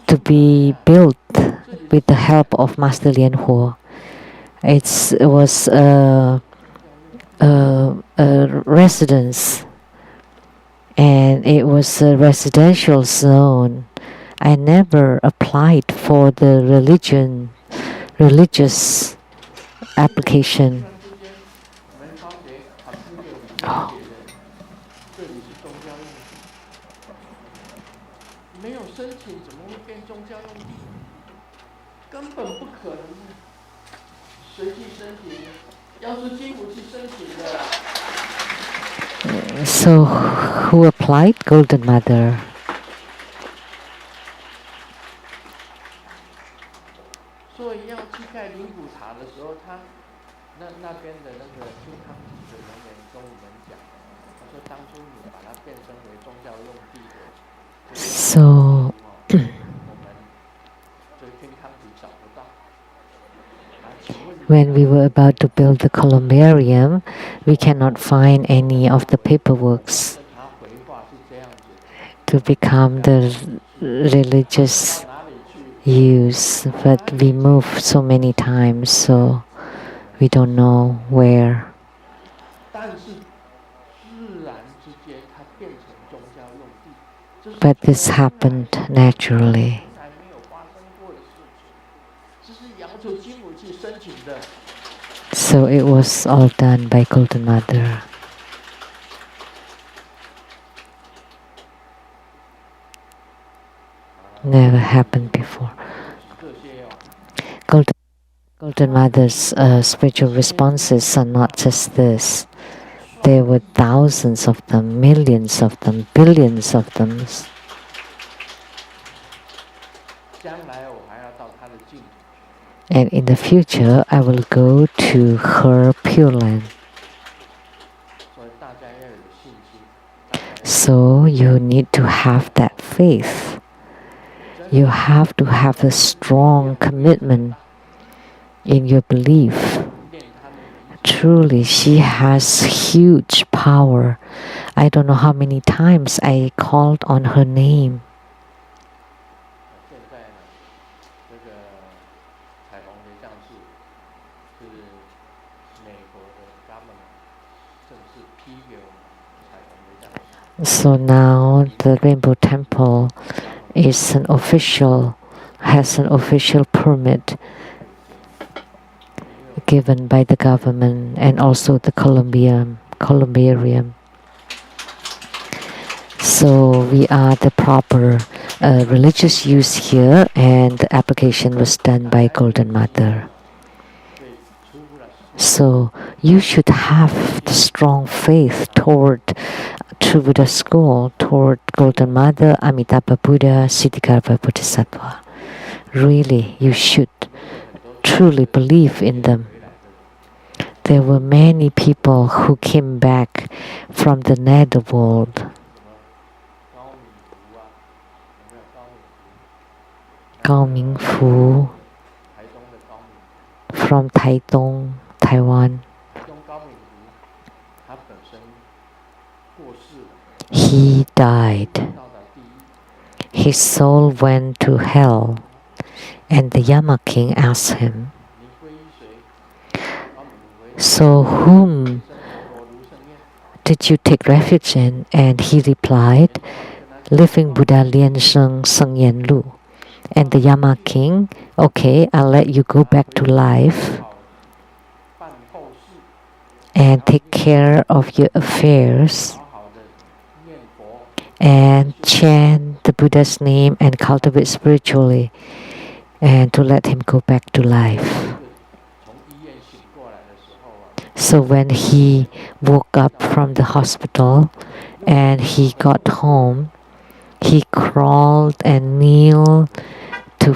to be built with the help of Master Lian-Ho. It was a residence, and it was a residential zone. I never applied for the religious application. Oh. So, who applied? Golden Mother. So, when we were about to build the columbarium, we cannot find any of the paperworks to become the religious use, but we moved so many times, so we don't know where. But this happened naturally. So it was all done by Golden Mother. Never happened before. Golden Mother's spiritual responses are not just this. There were thousands of them, millions of them, billions of them. And in the future, I will go to her Pure Land. So you need to have that faith. You have to have a strong commitment in your belief. Truly, she has huge power. I don't know how many times I called on her name. So now the Rainbow Temple has an official permit given by the government and also the Columbarium. So we are the proper religious use here, and the application was done by Golden Mother. So you should have the strong faith toward True Buddha School, toward Golden Mother, Amitabha Buddha, Siddhikara Bodhisattva. Really, you should truly believe in them. There were many people who came back from the netherworld. Gao Mingfu from Taitung, Taiwan. He died. His soul went to hell, and the Yama King asked him, "So whom did you take refuge in?" And he replied, "Living Buddha Lian-Sheng Seng Yen Lu." And the Yama King, "Okay, I'll let you go back to life and take care of your affairs and chant the Buddha's name and cultivate spiritually, and to let him go back to life." So when he woke up from the hospital and he got home, he crawled and kneeled to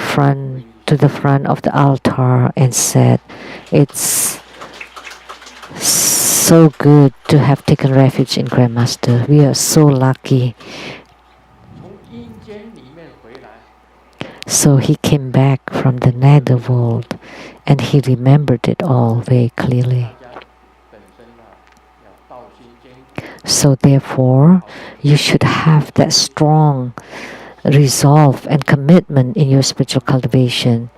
the front of the altar and said, "It's so good to have taken refuge in Grandmaster. We are so lucky." So he came back from the netherworld and he remembered it all very clearly. So therefore, you should have that strong resolve and commitment in your spiritual cultivation.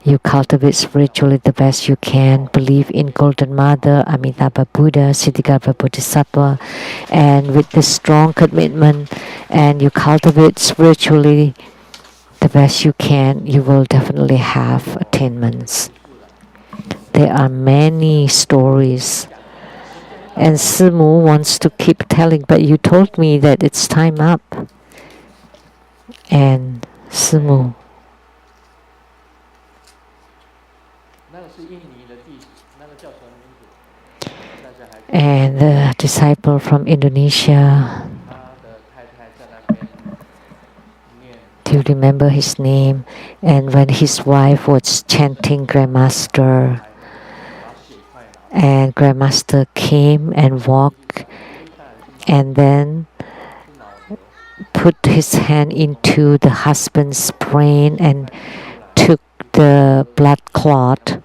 You cultivate spiritually the best you can, believe in Golden Mother, Amitabha Buddha, Siddhikara Bodhisattva, and with this strong commitment, and you cultivate spiritually the best you can, you will definitely have attainments. There are many stories, and Simu wants to keep telling, but you told me that it's time up. And Simu, and the disciple from Indonesia, do you remember his name? And when his wife was chanting Grandmaster, and Grandmaster came and walked and then put his hand into the husband's brain and took the blood clot,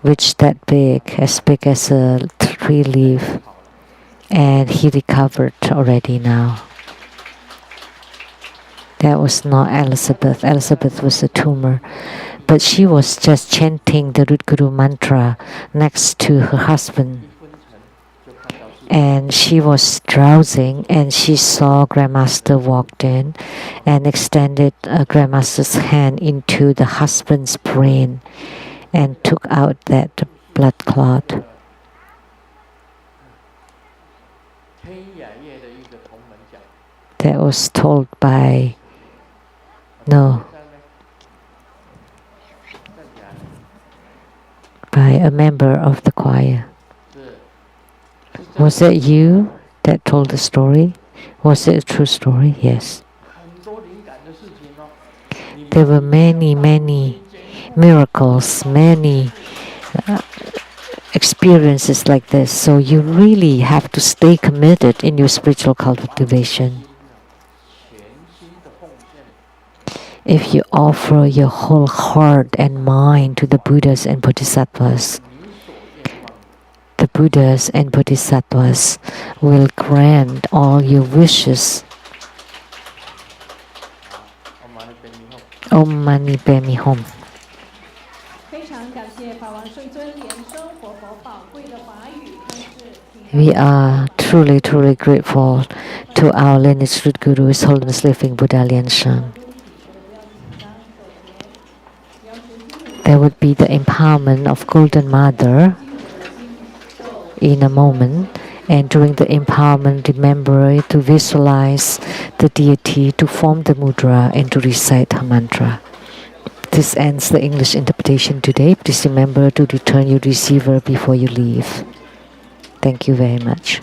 which that big as a tree leaf, and he recovered already now. That was not Elizabeth. Elizabeth was a tumor, but she was just chanting the Root Guru mantra next to her husband. and she was drowsing, and she saw Grandmaster walked in and extended Grandmaster's hand into the husband's brain and took out that blood clot. That was told by a member of the choir. Was it you that told the story? Was it a true story? Yes. There were many miracles, many experiences like this. So you really have to stay committed in your spiritual cultivation. If you offer your whole heart and mind to the Buddhas and Bodhisattvas, the Buddhas and Bodhisattvas will grant all your wishes. Om Mani Padme Hum. We are truly grateful to our lineage root Guru, His Holiness Living Buddha Lian-Sheng. There would be the empowerment of Golden Mother in a moment, and during the empowerment, remember to visualize the deity, to form the mudra, and to recite her mantra. This ends the English interpretation today. Please remember to return your receiver before you leave. Thank you very much.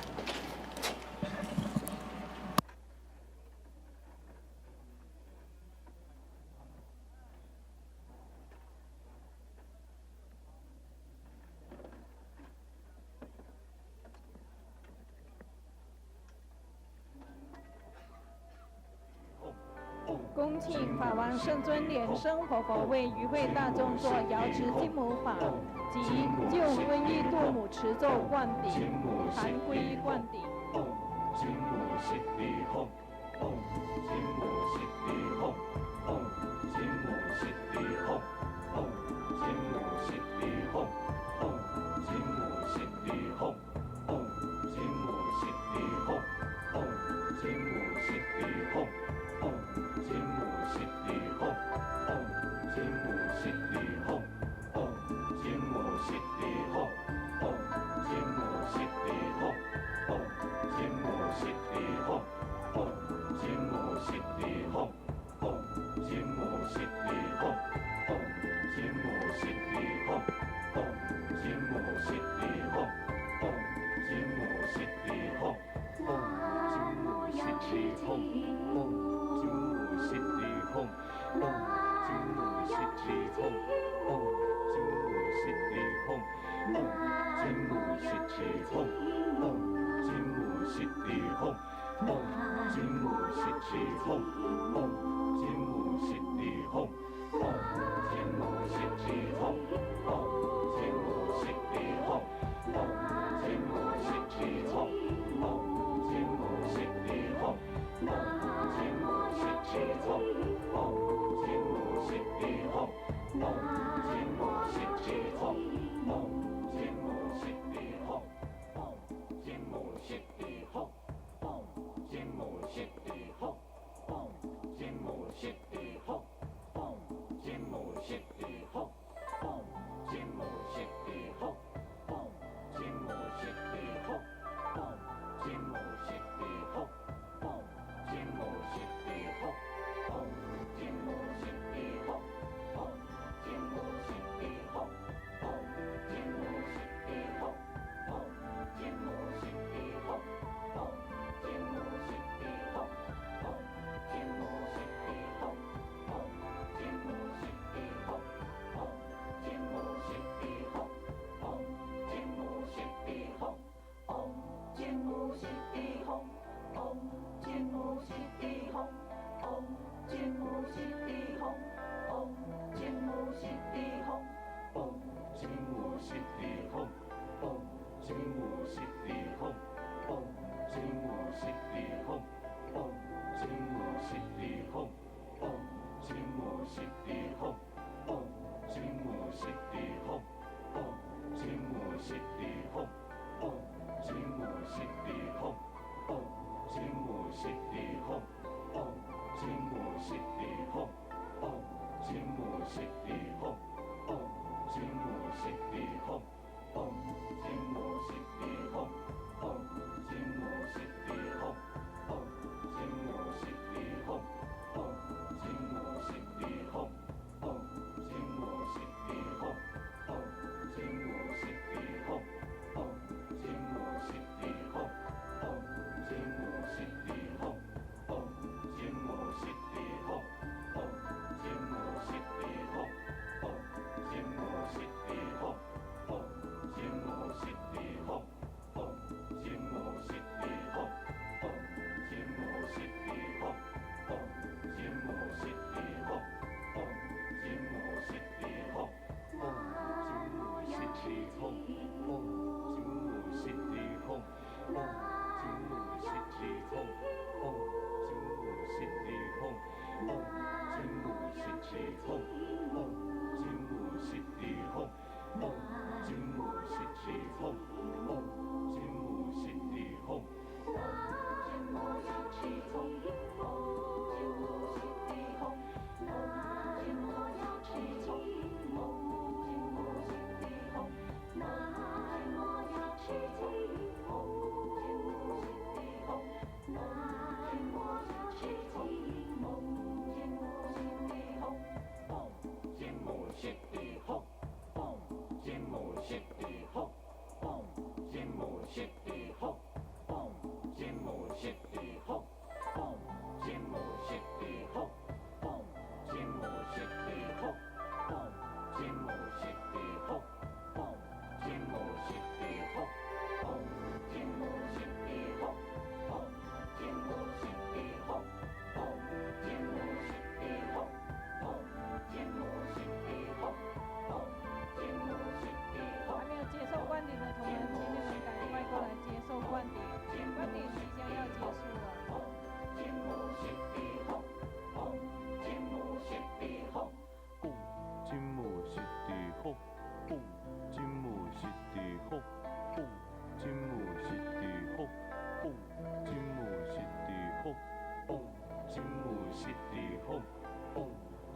Om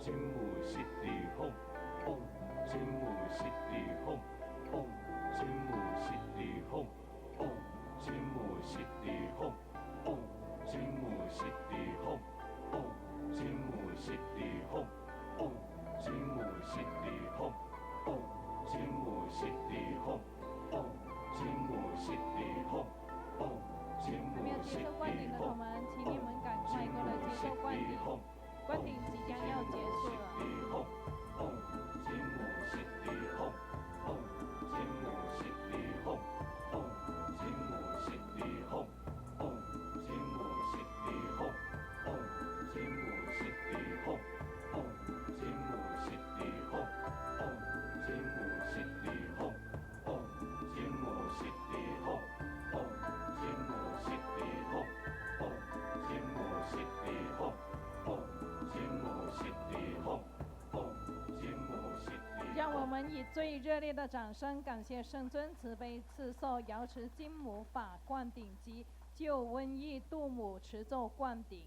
金木悉地吽，唵，金木悉地吽，唵，金木悉地吽，唵，金木悉地吽，唵，金木悉地吽，唵，金木悉地吽，唵，金木悉地吽，唵，金木悉地吽，唵，金木悉地吽，唵，金还没有木悉接受灌顶地吽，的同们，请你们赶快过来接受灌顶，灌顶即将要结束了。唵，金木悉地吽，唵，金木悉地吽，唵，金木悉地吽，唵，金木悉地吽，唵，金木悉地吽，唵，金木悉地吽，唵，金木悉地吽，唵，金木悉地吽，唵，金木悉地吽，唵，金木悉地吽，唵，金木悉地吽，唵，金木悉地。让我们以最热烈的掌声感谢圣尊慈悲赐受瑶池金母法灌顶及救瘟疫度母持咒灌顶。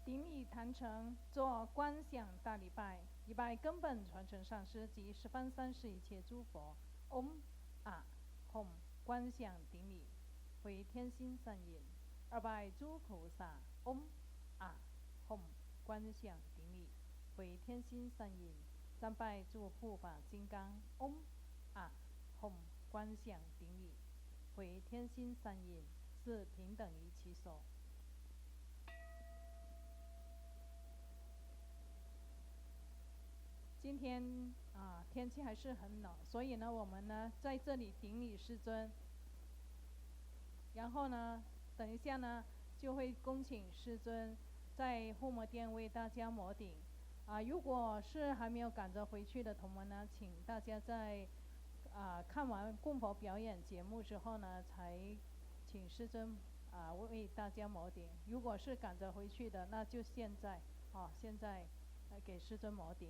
顶礼坛城，做观想大礼拜，礼拜根本传承上师及十方三世一切诸佛。唵啊吽，观想顶礼，回天心善引。二拜诸菩萨，唵啊吽，观想顶礼，回天心善引。三拜诸护法金刚，唵啊吽，观想顶礼，回天心善引。四平等于其手。今天天气还是很冷，所以呢，我们呢在这里顶礼师尊。然后呢，等一下呢就会恭请师尊在护摩殿为大家摩顶。如果是还没有赶着回去的同门呢，请大家在看完供佛表演节目之后呢，才请师尊为大家摩顶。如果是赶着回去的，那就现在给师尊摩顶。